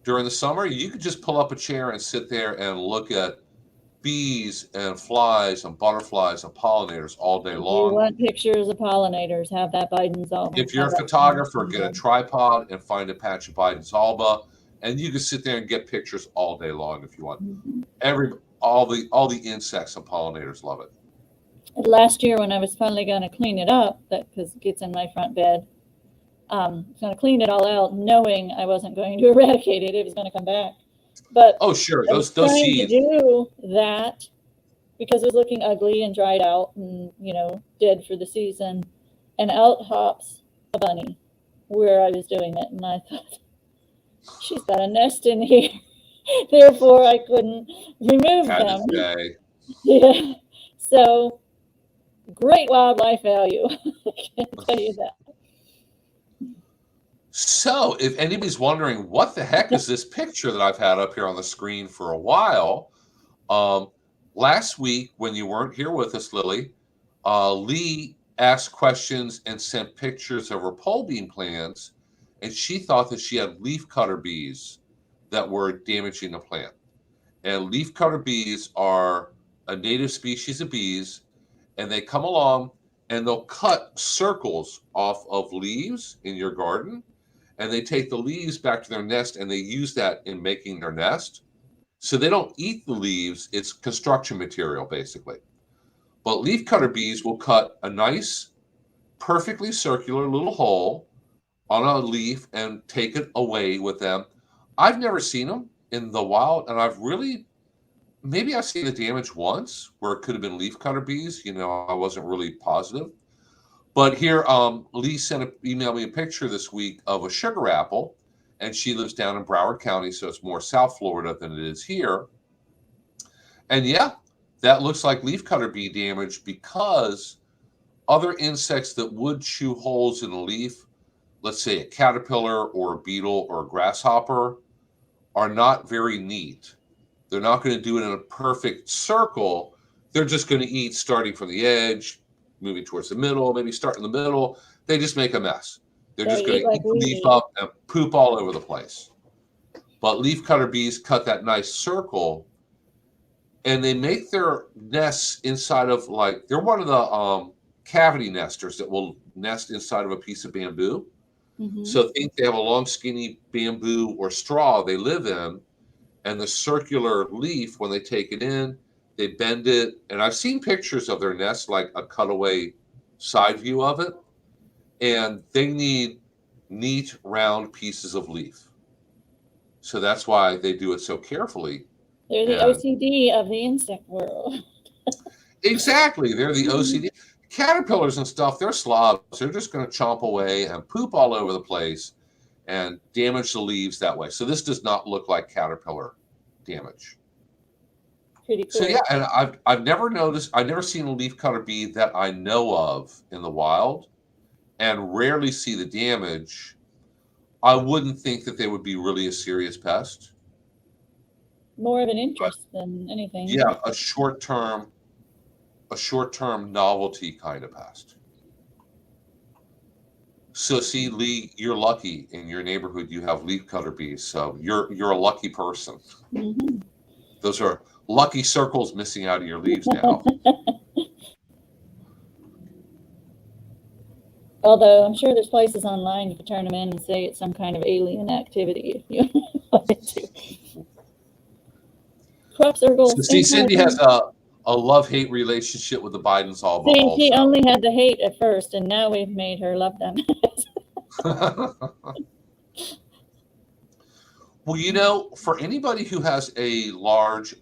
[SPEAKER 1] during the summer, you could just pull up a chair and sit there and look at bees and flies and butterflies and pollinators all day long.
[SPEAKER 2] You want pictures of pollinators, have that Biden's Alba.
[SPEAKER 1] If you're a photographer, get a tripod and find a patch of Biden's Alba, and you can sit there and get pictures all day long if you want. Mm-hmm. All the insects and pollinators love it.
[SPEAKER 2] Last year, when I was finally going to clean it up, because it gets in my front bed, I was going to clean it all out, knowing I wasn't going to eradicate it. It was going to come back. But
[SPEAKER 1] sure, those
[SPEAKER 2] seeds. To do that because it was looking ugly and dried out and dead for the season, and out hops a bunny where I was doing it, and I thought she's got a nest in here, therefore I couldn't remove them. Yeah, so great wildlife value. I can tell you that.
[SPEAKER 1] So if anybody's wondering what the heck is this picture that I've had up here on the screen for a while, last week when you weren't here with us, Lily, Lee asked questions and sent pictures of her pole bean plants, and she thought that she had leafcutter bees that were damaging the plant. And leafcutter bees are a native species of bees, and they come along and they'll cut circles off of leaves in your garden, and they take the leaves back to their nest and they use that in making their nest. So they don't eat the leaves, it's construction material basically. But leafcutter bees will cut a nice, perfectly circular little hole on a leaf and take it away with them. I've never seen them in the wild, and maybe I've seen the damage once where it could have been leafcutter bees. I wasn't really positive. But here, Lee emailed me a picture this week of a sugar apple, and she lives down in Broward County, so it's more South Florida than it is here. And yeah, that looks like leafcutter bee damage because other insects that would chew holes in a leaf, let's say a caterpillar or a beetle or a grasshopper, are not very neat. They're not going to do it in a perfect circle. They're just going to eat starting from the edge, moving towards the middle, maybe start in the middle. They just make a mess. They're just going to eat the leaf up and poop all over the place. But leafcutter bees cut that nice circle, and they make their nests inside of they're one of the cavity nesters that will nest inside of a piece of bamboo. Mm-hmm. So think they have a long, skinny bamboo or straw they live in, and the circular leaf, when they take it in, they bend it. And I've seen pictures of their nest, like a cutaway side view of it, and they need neat, round pieces of leaf. So that's why they do it so carefully.
[SPEAKER 2] They're the OCD of the insect world.
[SPEAKER 1] Exactly. They're the OCD. Caterpillars and stuff, they're slobs. They're just going to chomp away and poop all over the place and damage the leaves that way. So this does not look like caterpillar damage.
[SPEAKER 2] Pretty cool.
[SPEAKER 1] So yeah, and I've never seen a leafcutter bee that I know of in the wild, and rarely see the damage. I wouldn't think that they would be really a serious pest.
[SPEAKER 2] More of an interest than anything.
[SPEAKER 1] Yeah, a short-term novelty kind of pest. So see, Lee, you're lucky in your neighborhood. You have leafcutter bees, so you're a lucky person. Mm-hmm. Those are lucky circles missing out of your leaves now.
[SPEAKER 2] Although I'm sure there's places online you can turn them in and say it's some kind of alien activity if you wanted to. Crop circles.
[SPEAKER 1] So see, Cindy has a love-hate relationship with the Bidens Alba.
[SPEAKER 2] See, she only had to hate at first, and now we've made her love them.
[SPEAKER 1] Well, for anybody who has a large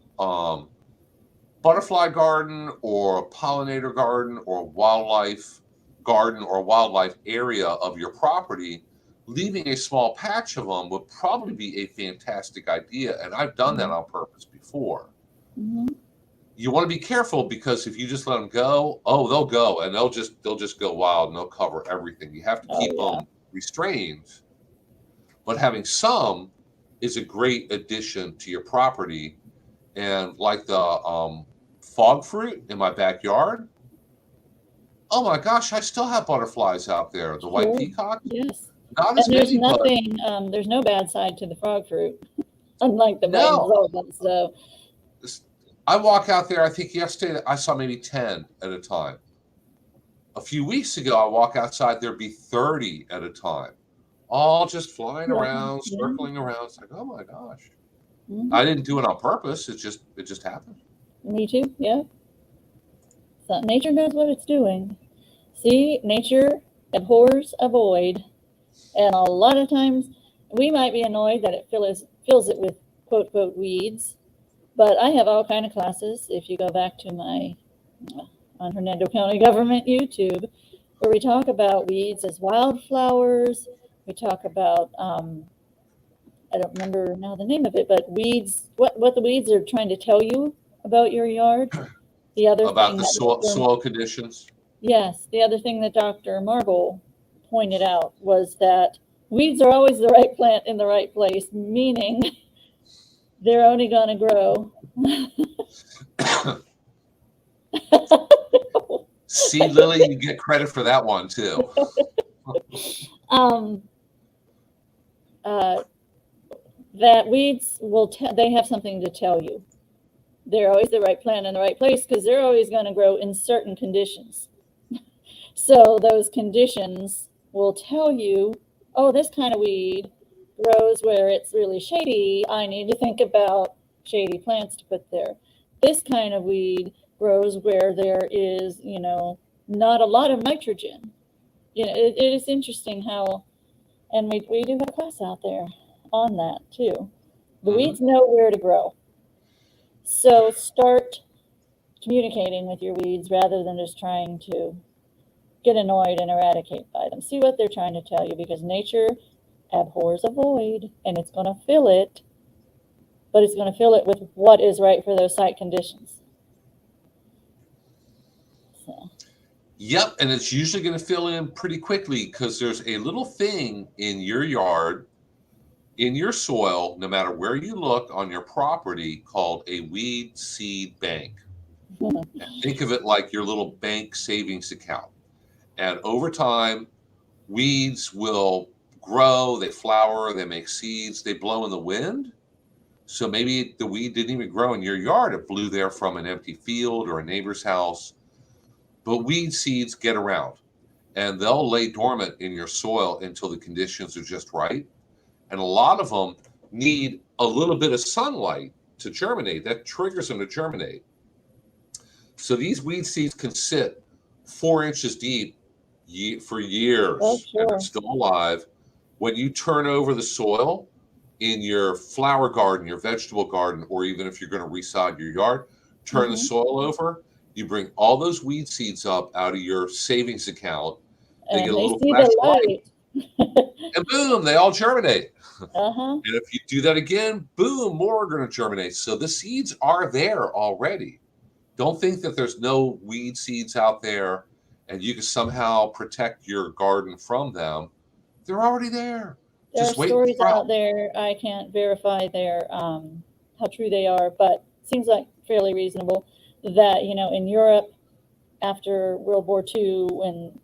[SPEAKER 1] butterfly garden or a pollinator garden or a wildlife garden or wildlife area of your property, leaving a small patch of them would probably be a fantastic idea. And I've done that on purpose before. Mm-hmm. You want to be careful, because if you just let them go, they'll go, and they'll just go wild, and they'll cover everything. You have to keep them restrained. But having some is a great addition to your property. And like the fog fruit in my backyard, oh my gosh, I still have butterflies out there. The white peacock.
[SPEAKER 2] Yes.
[SPEAKER 1] Not as
[SPEAKER 2] there's
[SPEAKER 1] many,
[SPEAKER 2] nothing. There's no bad side to the frog fruit, unlike the Bidens. So
[SPEAKER 1] I walk out there. I think yesterday I saw maybe 10 at a time. A few weeks ago, I walk outside, there'd be 30 at a time, all just flying around, circling around. It's like, oh my gosh. Mm-hmm. I didn't do it on purpose. It just happened.
[SPEAKER 2] Me too. Yeah. So nature knows what it's doing. See, nature abhors a void. And a lot of times we might be annoyed that it fills it with quote, quote, weeds. But I have all kind of classes. If you go back to my on Hernando County Government YouTube, where we talk about weeds as wildflowers. We talk about, I don't remember now the name of it, but weeds, what the weeds are trying to tell you about your yard. The other
[SPEAKER 1] about
[SPEAKER 2] thing
[SPEAKER 1] the soil conditions.
[SPEAKER 2] Yes. The other thing that Dr. Marble pointed out was that weeds are always the right plant in the right place, meaning they're only going to grow.
[SPEAKER 1] See, Lily, you get credit for that one too.
[SPEAKER 2] um, that weeds they have something to tell you. They're always the right plant in the right place because they're always going to grow in certain conditions. So those conditions will tell you, oh, this kind of weed grows where it's really shady. I need to think about shady plants to put there. This kind of weed grows where there is, not a lot of nitrogen. It is interesting how, and we do have a class out there on that too. The weeds know where to grow. So start communicating with your weeds rather than just trying to get annoyed and eradicate by them. See what they're trying to tell you, because nature abhors a void, and it's going to fill it, but it's going to fill it with what is right for those site conditions. So.
[SPEAKER 1] Yep, and it's usually going to fill in pretty quickly because there's a little thing in your yard, in your soil, no matter where you look on your property, called a weed seed bank. Think of it like your little bank savings account. And over time, weeds will grow, they flower, they make seeds, they blow in the wind. So maybe the weed didn't even grow in your yard. It blew there from an empty field or a neighbor's house. But weed seeds get around, and they'll lay dormant in your soil until the conditions are just right. And a lot of them need a little bit of sunlight to germinate. That triggers them to germinate. So these weed seeds can sit 4 inches deep for years, and they're still alive. When you turn over the soil in your flower garden, your vegetable garden, or even if you're going to resod your yard, turn the soil over. You bring all those weed seeds up out of your savings account. They get a little flash of light, and boom, they all germinate. And if you do that again, boom, more are going to germinate. So the seeds are there already. Don't think that there's no weed seeds out there and you can somehow protect your garden from them. They're already there.
[SPEAKER 2] There are stories out there. I can't verify how true they are, but it seems like fairly reasonable that, in Europe after World War II, when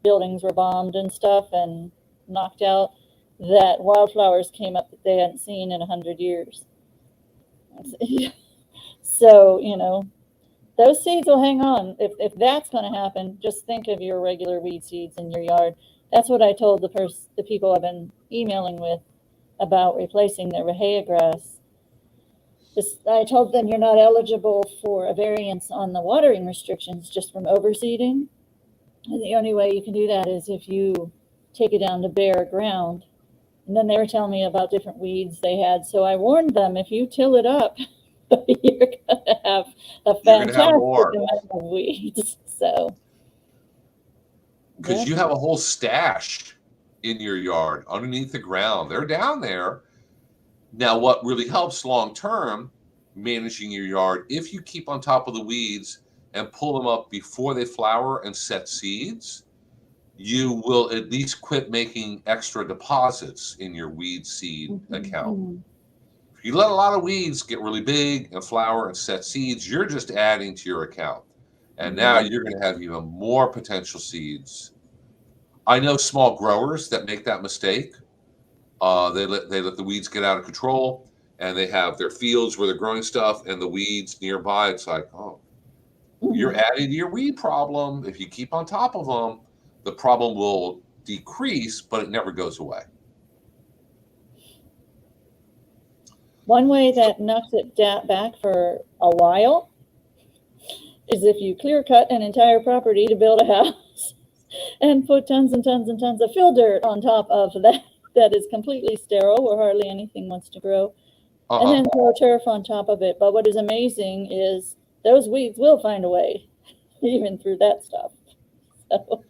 [SPEAKER 2] buildings were bombed and stuff and knocked out, that wildflowers came up that they hadn't seen in 100 years. So, those seeds will hang on. If that's going to happen, just think of your regular weed seeds in your yard. That's what I told the people I've been emailing with about replacing their Rehea grass. I told them you're not eligible for a variance on the watering restrictions just from overseeding. And the only way you can do that is if you take it down to bare ground. And then they were telling me about different weeds they had. So I warned them, if you till it up, you're going to have a fantastic amount of weeds. So,
[SPEAKER 1] because you have a whole stash in your yard underneath the ground. They're down there. Now, what really helps long term managing your yard, if you keep on top of the weeds and pull them up before they flower and set seeds, you will at least quit making extra deposits in your weed seed account. If you let a lot of weeds get really big and flower and set seeds, you're just adding to your account. And now you're going to have even more potential seeds. I know small growers that make that mistake. They let the weeds get out of control, and they have their fields where they're growing stuff, and the weeds nearby. It's like, oh, you're adding to your weed problem. If you keep on top of them, the problem will decrease, but it never goes away.
[SPEAKER 2] One way that knocks it back for a while is if you clear cut an entire property to build a house and put tons and tons and tons of fill dirt on top of that is completely sterile where hardly anything wants to grow, and then throw turf on top of it. But what is amazing is those weeds will find a way even through that stuff. So.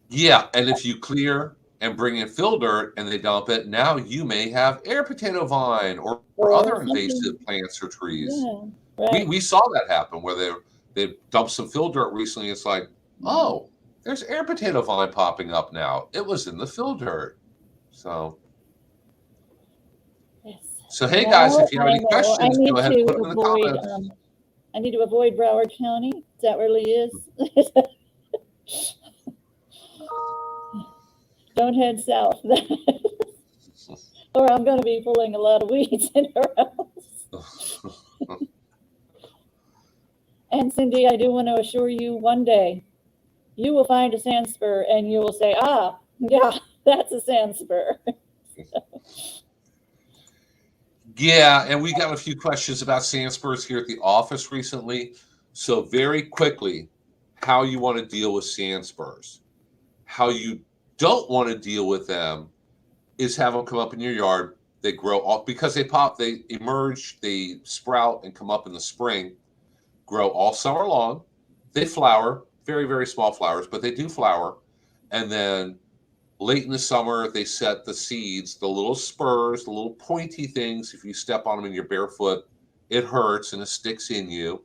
[SPEAKER 1] Yeah, and if you clear and bring in fill dirt and they dump it, now you may have air potato vine or other invasive plants or trees.
[SPEAKER 2] Yeah, right.
[SPEAKER 1] We saw that happen where they dumped some fill dirt recently. It's like, oh, there's air potato vine popping up now. It was in the fill dirt. So,
[SPEAKER 2] Yes.
[SPEAKER 1] hey guys, if you have
[SPEAKER 2] I
[SPEAKER 1] any
[SPEAKER 2] know.
[SPEAKER 1] questions, go ahead and put them in the comments.
[SPEAKER 2] I need to avoid Broward County. Is that where Lee is? Don't head south. Or I'm going to be pulling a lot of weeds in her house. And Cindy, I do want to assure you, one day you will find a sand spur and you will say, ah, yeah, that's a sand spur.
[SPEAKER 1] Yeah, and we got a few questions about sand spurs here at the office recently. So very quickly, how you want to deal with sand spurs. How you don't want to deal with them is have them come up in your yard. They grow off because they pop, they emerge, they sprout and come up in the spring, grow all summer long. They flower, very, very small flowers, but they do flower. And then late in the summer, they set the seeds, the little spurs, the little pointy things. If you step on them in your barefoot, it hurts and it sticks in you.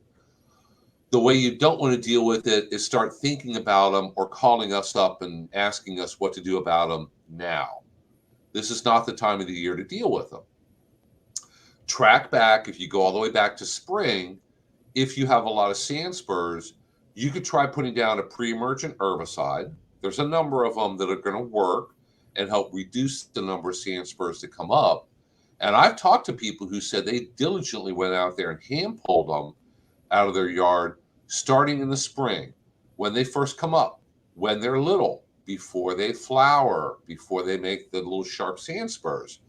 [SPEAKER 1] The way you don't want to deal with it is start thinking about them or calling us up and asking us what to do about them now. This is not the time of the year to deal with them. Track back, if you go all the way back to spring, if you have a lot of sand spurs, you could try putting down a pre-emergent herbicide. There's a number of them that are going to work and help reduce the number of sand spurs that come up. And I've talked to people who said they diligently went out there and hand pulled them out of their yard starting in the spring when they first come up, when they're little, before they flower, before they make the little sharp sand spurs.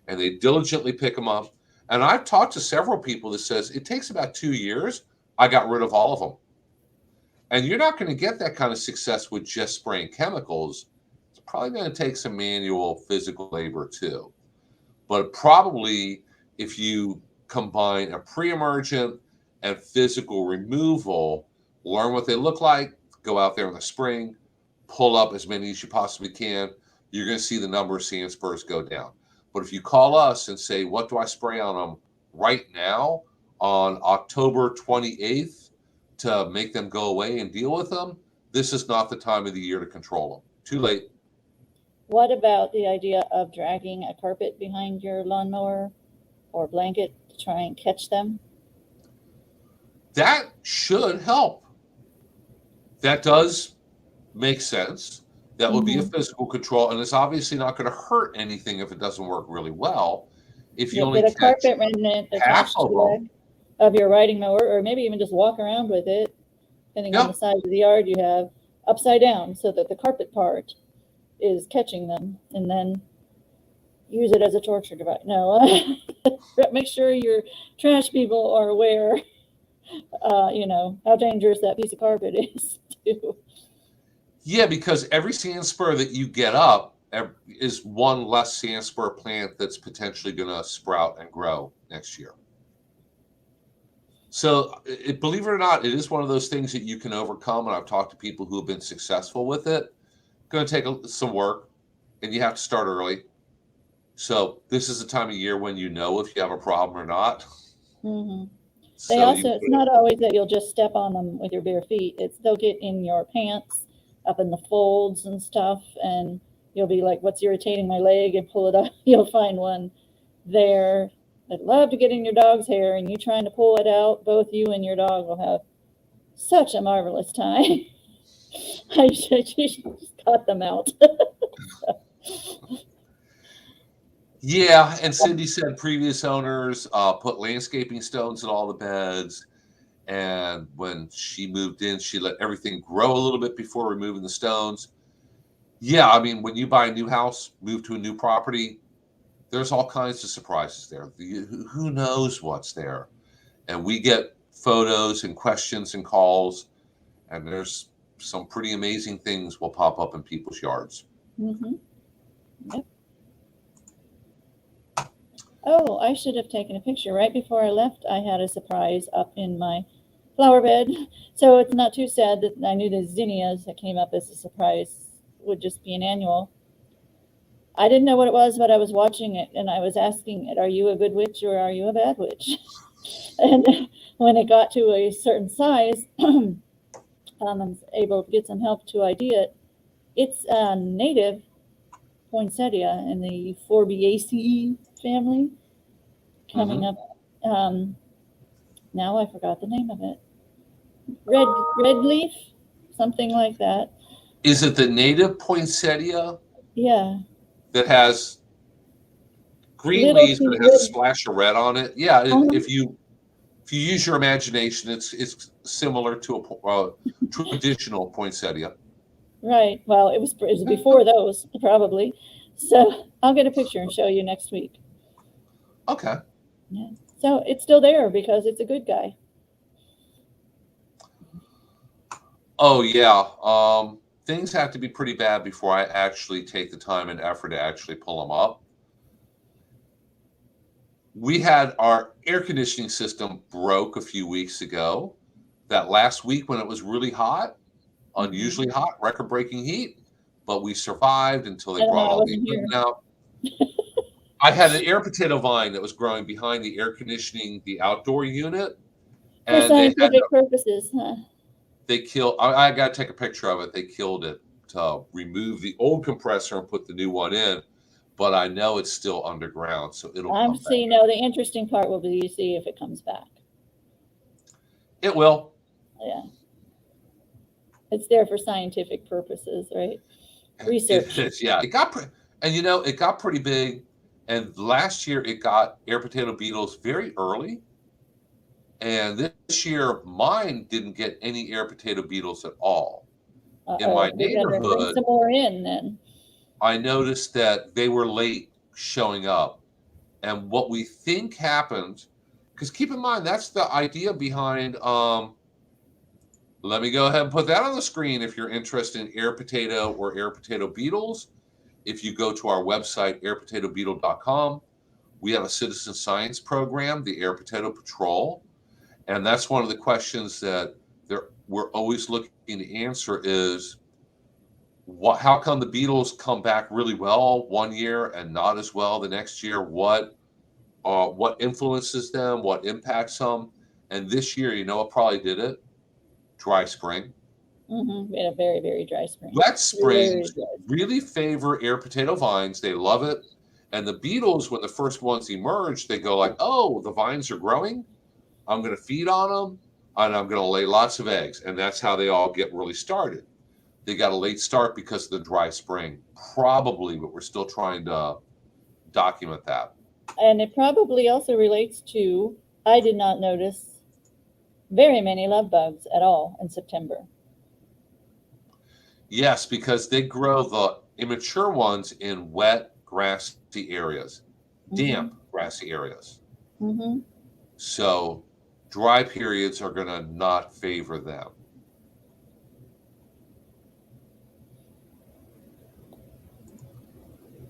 [SPEAKER 1] And they diligently pick them up. And I've talked to several people that says it takes about 2 years. I got rid of all of them. And you're not going to get that kind of success with just spraying chemicals. It's probably going to take some manual physical labor too. But probably if you combine a pre-emergent and physical removal, learn what they look like, go out there in the spring, pull up as many as you possibly can, you're going to see the number of sand spurs go down. But if you call us and say, what do I spray on them right now on October 28th to make them go away and deal with them, this is not the time of the year to control them. Too late.
[SPEAKER 2] What about the idea of dragging a carpet behind your lawnmower or blanket to try and catch them?
[SPEAKER 1] That should help. That does make sense. That would be a physical control, and it's obviously not going to hurt anything if it doesn't work really well. If you only
[SPEAKER 2] get a
[SPEAKER 1] catch
[SPEAKER 2] carpet remnant
[SPEAKER 1] half
[SPEAKER 2] attached
[SPEAKER 1] of
[SPEAKER 2] to
[SPEAKER 1] them,
[SPEAKER 2] of your riding mower, or maybe even just walk around with it, depending on the size of the yard you have, upside down so that the carpet part is catching them, and then use it as a torture device. No, make sure your trash people are aware, how dangerous that piece of carpet is too.
[SPEAKER 1] Yeah, because every sand spur that you get up is one less sand spur plant that's potentially going to sprout and grow next year. So, believe it or not, it is one of those things that you can overcome. And I've talked to people who have been successful with it. It's going to take some work, and you have to start early. So, this is the time of year when you know if you have a problem or not.
[SPEAKER 2] Mm-hmm. It's not always that you'll just step on them with your bare feet. They'll get in your pants, up in the folds and stuff, and you'll be like, what's irritating my leg? And pull it up. You'll find one there that love to get in your dog's hair, and you trying to pull it out. Both you and your dog will have such a marvelous time. You just cut them out.
[SPEAKER 1] Yeah, and Cindy said previous owners put landscaping stones in all the beds. And when she moved in, she let everything grow a little bit before removing the stones. Yeah, I mean, when you buy a new house, move to a new property, there's all kinds of surprises there. Who knows what's there? And we get photos and questions and calls, and there's some pretty amazing things will pop up in people's yards.
[SPEAKER 2] Mm-hmm. Yep. Oh, I should have taken a picture. Right before I left, I had a surprise up in my flower bed. So it's not too sad that I knew the zinnias that came up as a surprise would just be an annual. I didn't know what it was, but I was watching it and I was asking it, are you a good witch or are you a bad witch? And when it got to a certain size, I was able to get some help to ID it. It's a native poinsettia in the Forbiaceae family coming up. Now I forgot the name of it. Red leaf, something like that.
[SPEAKER 1] Is it the native poinsettia
[SPEAKER 2] Yeah.
[SPEAKER 1] that has green
[SPEAKER 2] Little
[SPEAKER 1] leaves but it has a
[SPEAKER 2] red.
[SPEAKER 1] splash of red on it? Yeah,
[SPEAKER 2] Uh-huh.
[SPEAKER 1] if you use your imagination, it's similar to a traditional poinsettia.
[SPEAKER 2] Right. Well, it was before those, probably. So I'll get a picture and show you next week.
[SPEAKER 1] Okay.
[SPEAKER 2] Yeah. So it's still there because it's a good guy.
[SPEAKER 1] Oh yeah. Things have to be pretty bad before I actually take the time and effort to actually pull them up. We had our air conditioning system broke a few weeks ago. That last week when it was really hot, unusually hot, record-breaking heat, but we survived until they
[SPEAKER 2] I don't know.
[SPEAKER 1] brought
[SPEAKER 2] I
[SPEAKER 1] all the
[SPEAKER 2] wasn't here.
[SPEAKER 1] equipment out. I had an air potato vine that was growing behind the air conditioning, the outdoor unit,
[SPEAKER 2] For
[SPEAKER 1] and they had
[SPEAKER 2] scientific purposes, huh?
[SPEAKER 1] they killed. I got to take a picture of it. They killed it to remove the old compressor and put the new one in, but I know it's still underground, so it'll come back.
[SPEAKER 2] See. No, the interesting part will be to see if it comes back.
[SPEAKER 1] It will.
[SPEAKER 2] Yeah. It's there for scientific purposes, right? Research.
[SPEAKER 1] Yeah, it got it got pretty big. And last year it got air potato beetles very early. And this year mine didn't get any air potato beetles at all. In my
[SPEAKER 2] We better bring
[SPEAKER 1] neighborhood,
[SPEAKER 2] some more in then.
[SPEAKER 1] I noticed that they were late showing up. And what we think happened, because keep in mind that's the idea behind let me go ahead and put that on the screen if you're interested in air potato or air potato beetles. If you go to our website, airpotatobeetle.com, we have a citizen science program, the Air Potato Patrol. And that's one of the questions that we're always looking to answer is, how come the beetles come back really well one year and not as well the next year? What influences them? What impacts them? And this year, you know what probably did it? Dry spring.
[SPEAKER 2] We had a very, very dry spring.
[SPEAKER 1] Wet springs really favor air potato vines. They love it. And the beetles, when the first ones emerge, they go like, oh, the vines are growing. I'm going to feed on them and I'm going to lay lots of eggs. And that's how they all get really started. They got a late start because of the dry spring, probably, but we're still trying to document that.
[SPEAKER 2] And it probably also relates to, I did not notice very many love bugs at all in September.
[SPEAKER 1] Yes, because they grow the immature ones in wet, grassy areas, damp, grassy areas. So dry periods are going to not favor them.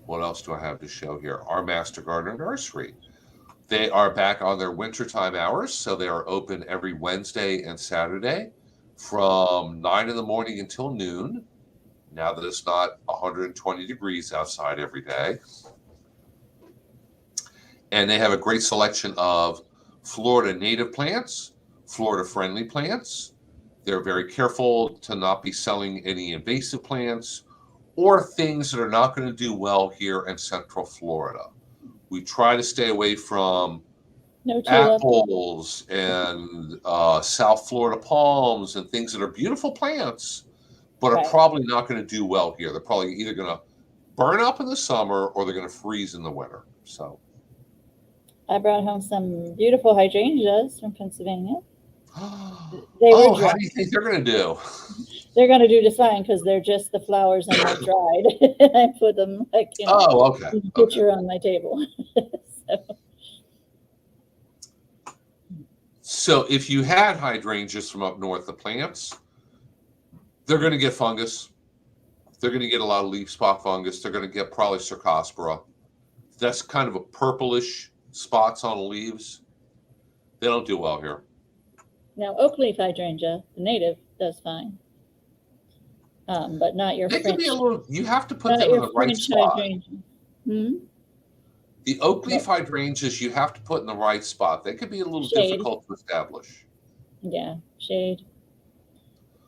[SPEAKER 1] What else do I have to show here? Our Master Gardener Nursery. They are back on their wintertime hours, so they are open every Wednesday and Saturday from 9 in the morning until noon. Now that it's not 120 degrees outside every day. And they have a great selection of Florida native plants, Florida friendly plants. They're very careful to not be selling any invasive plants or things that are not going to do well here in Central Florida. We try to stay away from apples and South Florida palms and things that are beautiful plants, but are probably not going to do well here. They're probably either going to burn up in the summer or they're going to freeze in the winter. So
[SPEAKER 2] I brought home some beautiful hydrangeas from Pennsylvania.
[SPEAKER 1] how do you think they're going to do?
[SPEAKER 2] They're going to do just fine because they're just the flowers and they're dried. I put them picture on my table.
[SPEAKER 1] So if you had hydrangeas from up north, the plants, they're going to get fungus. They're going to get a lot of leaf spot fungus. They're going to get probably Cercospora. That's kind of a purplish spots on the leaves. They don't do well here.
[SPEAKER 2] Now, oak leaf hydrangea, the native, does fine. But not your French.
[SPEAKER 1] Be a little, you have to put them in the right spot. The oak leaf hydrangeas, you have to put in the right spot. They could be a little difficult to establish.
[SPEAKER 2] Yeah, shade.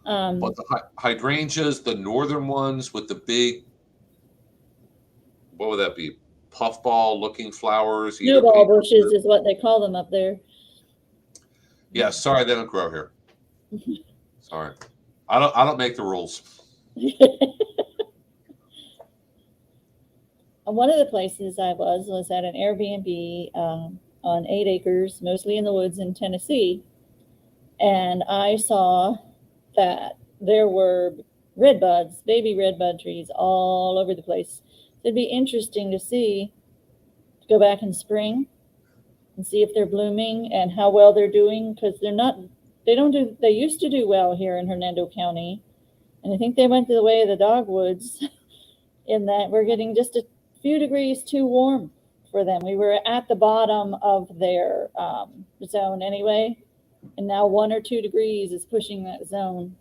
[SPEAKER 1] But the hydrangeas, the northern ones with the big what would that be? Puffball looking flowers.
[SPEAKER 2] Snowball bushes is what they call them up there.
[SPEAKER 1] Yeah, sorry, they don't grow here. Sorry, I don't make the rules.
[SPEAKER 2] One of the places I was at an Airbnb on 8 acres, mostly in the woods in Tennessee, and I saw that there were redbuds, baby redbud trees all over the place. It'd be interesting to go back in spring and see if they're blooming and how well they're doing, because they used to do well here in Hernando County, and I think they went the way of the dogwoods in that we're getting just a few degrees too warm for them. We were at the bottom of their zone anyway, and now 1 or 2 degrees is pushing that zone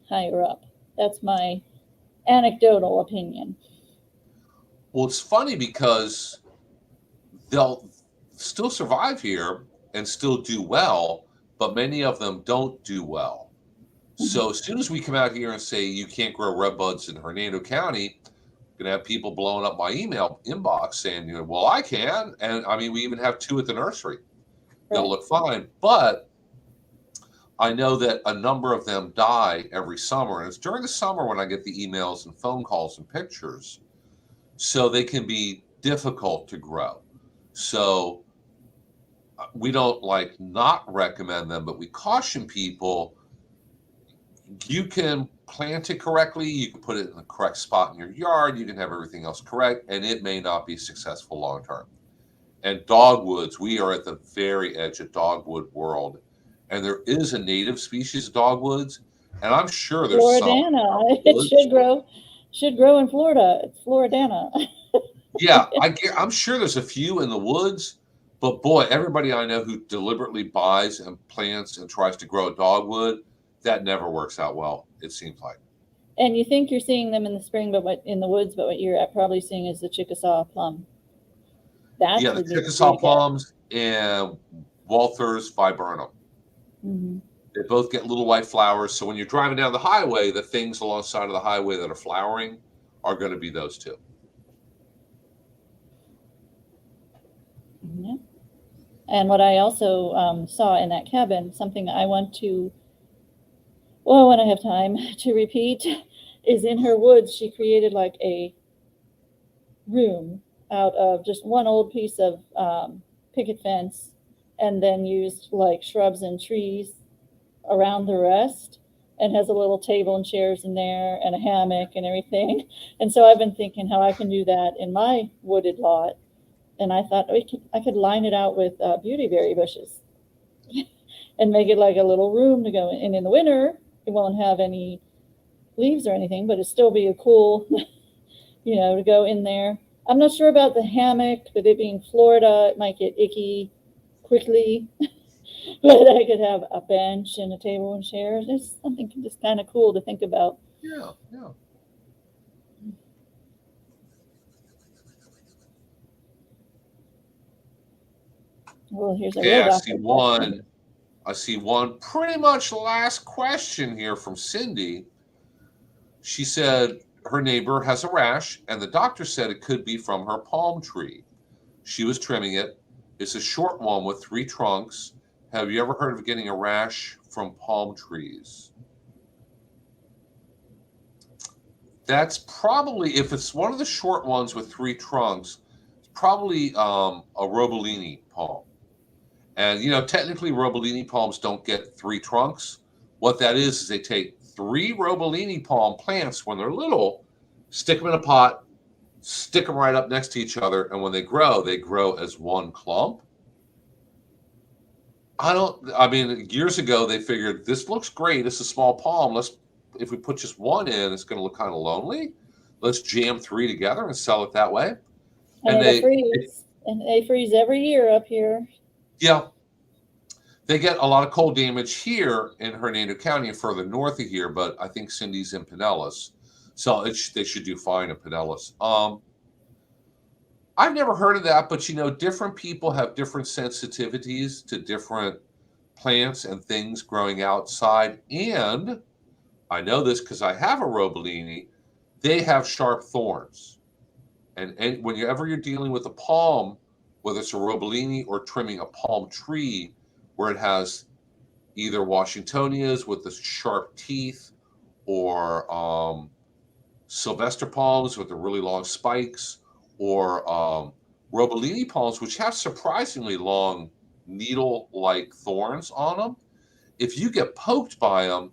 [SPEAKER 2] higher up. That's my anecdotal opinion.
[SPEAKER 1] Well, it's funny because they'll still survive here and still do well, but many of them don't do well. So as soon as we come out here and say you can't grow redbuds in Hernando County, I'm gonna have people blowing up my email inbox saying, well, I can. And I mean, we even have 2 at the nursery. They'll look fine. But I know that a number of them die every summer. And it's during the summer when I get the emails and phone calls and pictures. So they can be difficult to grow. So we don't not recommend them, but we caution people. You can plant it correctly. You can put it in the correct spot in your yard. You can have everything else correct, and it may not be successful long term. And dogwoods, we are at the very edge of dogwood world, and there is a native species of dogwoods, and I'm sure there's
[SPEAKER 2] Floridana. It should grow in Florida. It's Floridana.
[SPEAKER 1] Yeah, I'm sure there's a few in the woods, but boy, everybody I know who deliberately buys and plants and tries to grow a dogwood, that never works out well, it seems like.
[SPEAKER 2] And you think you're seeing them in the spring, but in the woods, but what you're probably seeing is the Chickasaw plum.
[SPEAKER 1] The Chickasaw plums and Walther's viburnum.
[SPEAKER 2] Mm-hmm.
[SPEAKER 1] They both get little white flowers. So when you're driving down the highway, the things alongside of the highway that are flowering are going to be those 2.
[SPEAKER 2] Yeah. And what I also saw in that cabin, something I want to, when I have time to repeat, is in her woods, she created like a room out of just one old piece of picket fence, and then used like shrubs and trees around the rest, and has a little table and chairs in there and a hammock and everything. And so I've been thinking how I can do that in my wooded lot. And I thought I could line it out with beautyberry bushes and make it like a little room to go in. And in the winter, it won't have any leaves or anything, but it'll still be a cool, to go in there. I'm not sure about the hammock, but it being Florida, it might get icky quickly. But I could have a bench and a table and chairs. It's something just kind of cool to think about.
[SPEAKER 1] Yeah.
[SPEAKER 2] Well, here's a
[SPEAKER 1] real I see one pretty much last question here from Cindy. She said her neighbor has a rash, and the doctor said it could be from her palm tree. She was trimming it. It's a short one with 3 trunks. Have you ever heard of getting a rash from palm trees? That's probably, if it's one of the short ones with 3 trunks, it's probably a Robolini palm. And, technically Robolini palms don't get 3 trunks. What that is they take 3 Robolini palm plants when they're little, stick them in a pot, stick them right up next to each other, and when they grow as one clump. Years ago they figured this looks great. It's a small palm. If we put just one in, it's going to look kind of lonely. Let's jam 3 together and sell it that way.
[SPEAKER 2] And they freeze every year up here.
[SPEAKER 1] Yeah. They get a lot of cold damage here in Hernando County and further north of here, but I think Cindy's in Perennials. So they should do fine in Perennials. I've never heard of that, but different people have different sensitivities to different plants and things growing outside. And I know this because I have a Robolini. They have sharp thorns. And whenever you're dealing with a palm, whether it's a Robellini or trimming a palm tree where it has either Washingtonias with the sharp teeth or Sylvester palms with the really long spikes, or Robellini palms, which have surprisingly long needle-like thorns on them. If you get poked by them,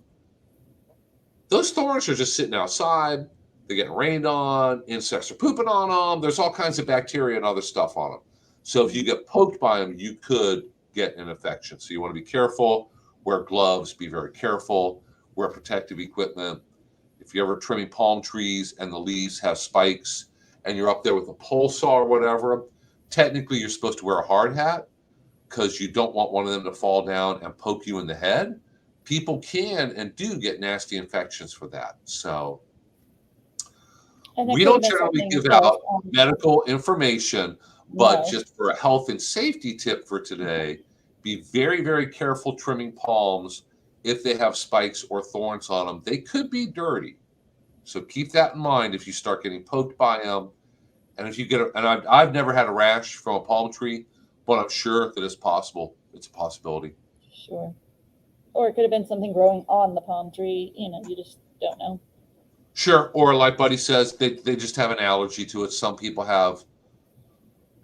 [SPEAKER 1] those thorns are just sitting outside. They're getting rained on. Insects are pooping on them. There's all kinds of bacteria and other stuff on them. So if you get poked by them, you could get an infection. So you want to be careful. Wear gloves. Be very careful. Wear protective equipment. If you're ever trimming palm trees and the leaves have spikes and you're up there with a pole saw or whatever, technically you're supposed to wear a hard hat because you don't want one of them to fall down and poke you in the head. People can and do get nasty infections for that. So we don't generally give out medical information, but just for a health and safety tip for today, be very, very careful trimming palms. If they have spikes or thorns on them, they could be dirty. So keep that in mind if you start getting poked by them. And if you get I've never had a rash from a palm tree, but I'm sure that it's possible. It's a possibility.
[SPEAKER 2] Sure. Or it could have been something growing on the palm tree. You just don't know.
[SPEAKER 1] Sure. Or like Buddy says, they just have an allergy to it. Some people have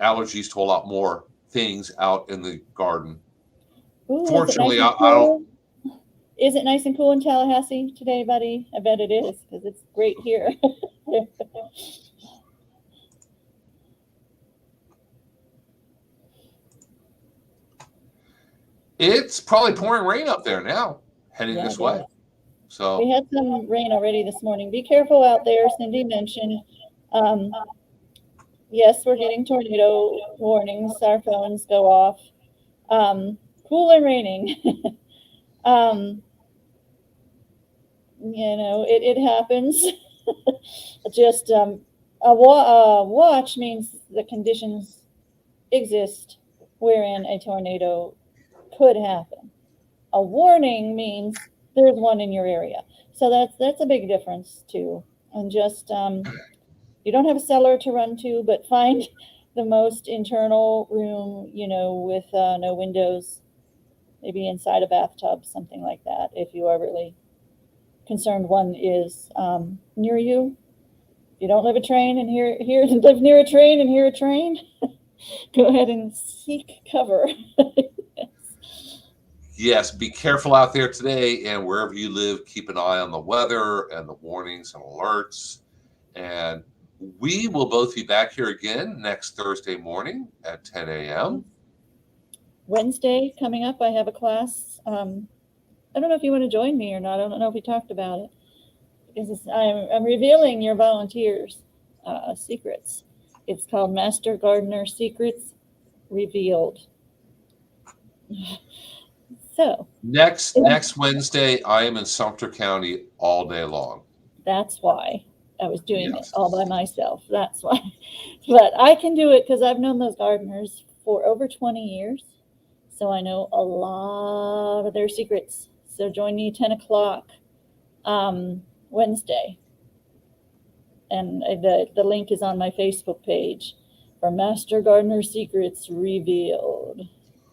[SPEAKER 1] allergies to a lot more things out in the garden.
[SPEAKER 2] Ooh,
[SPEAKER 1] Fortunately,
[SPEAKER 2] I don't. Is it nice and cool in Tallahassee today, Buddy? I bet it is because it's great here.
[SPEAKER 1] It's probably pouring rain up there now, heading this way. So
[SPEAKER 2] we had some rain already this morning. Be careful out there. Cindy mentioned, yes, we're getting tornado warnings. Our phones go off. Cool and raining. It happens. Just a watch means the conditions exist wherein a tornado could happen. A warning means there's one in your area. So that's a big difference too. And just you don't have a cellar to run to, but find the most internal room, with no windows, maybe inside a bathtub, something like that, if you are really concerned one is near you. If you don't live live near a train and hear a train, go ahead and seek cover.
[SPEAKER 1] Yes, be careful out there today, and wherever you live, keep an eye on the weather and the warnings and alerts. And we will both be back here again next Thursday morning at 10 a.m.
[SPEAKER 2] Wednesday coming up, I have a class. I don't know if you want to join me or not. I don't know if we talked about it. Because I'm revealing your volunteers' secrets. It's called Master Gardener Secrets Revealed. So
[SPEAKER 1] next Wednesday, I am in Sumter County all day long.
[SPEAKER 2] That's why I was doing it all by myself. That's why. But I can do it because I've known those gardeners for over 20 years. So I know a lot of their secrets. So join me 10 o'clock Wednesday. And the link is on my Facebook page for Master Gardener Secrets Revealed.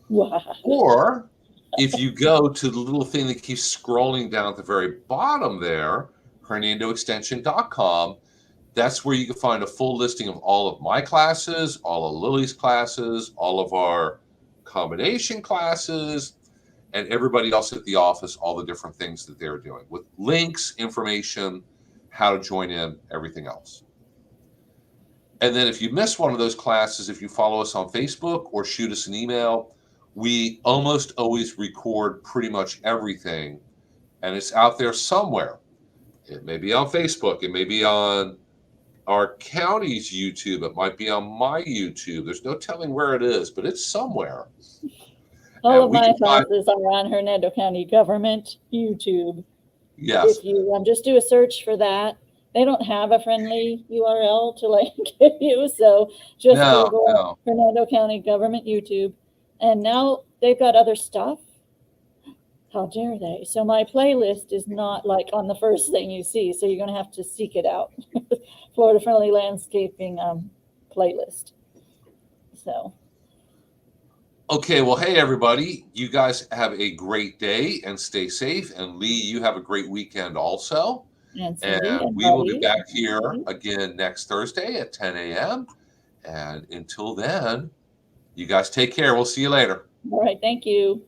[SPEAKER 2] Wow.
[SPEAKER 1] Or if you go to the little thing that keeps scrolling down at the very bottom there, HernandoExtension.com, that's where you can find a full listing of all of my classes, all of Lily's classes, all of our combination classes, and everybody else at the office, all the different things that they're doing with links, information, how to join in, everything else. And then if you miss one of those classes, if you follow us on Facebook or shoot us an email, we almost always record pretty much everything, and it's out there somewhere. It may be on Facebook. It may be on our county's YouTube. It might be on my YouTube. There's no telling where it is, but it's somewhere.
[SPEAKER 2] All of my classes are on Hernando County Government YouTube.
[SPEAKER 1] Yes.
[SPEAKER 2] If you just do a search for that, they don't have a friendly URL to give you, so just Google Hernando County Government YouTube. And now they've got other stuff. How dare they? So my playlist is not on the first thing you see, so you're going to have to seek it out. Florida Friendly Landscaping playlist. So.
[SPEAKER 1] Okay, well, hey, everybody. You guys have a great day and stay safe. And Lee, you have a great weekend also.
[SPEAKER 2] And Cindy
[SPEAKER 1] And
[SPEAKER 2] and
[SPEAKER 1] we will be
[SPEAKER 2] Buddy.
[SPEAKER 1] back here again next Thursday at 10 a.m. And until then, you guys take care. We'll see you later.
[SPEAKER 2] All right. Thank you.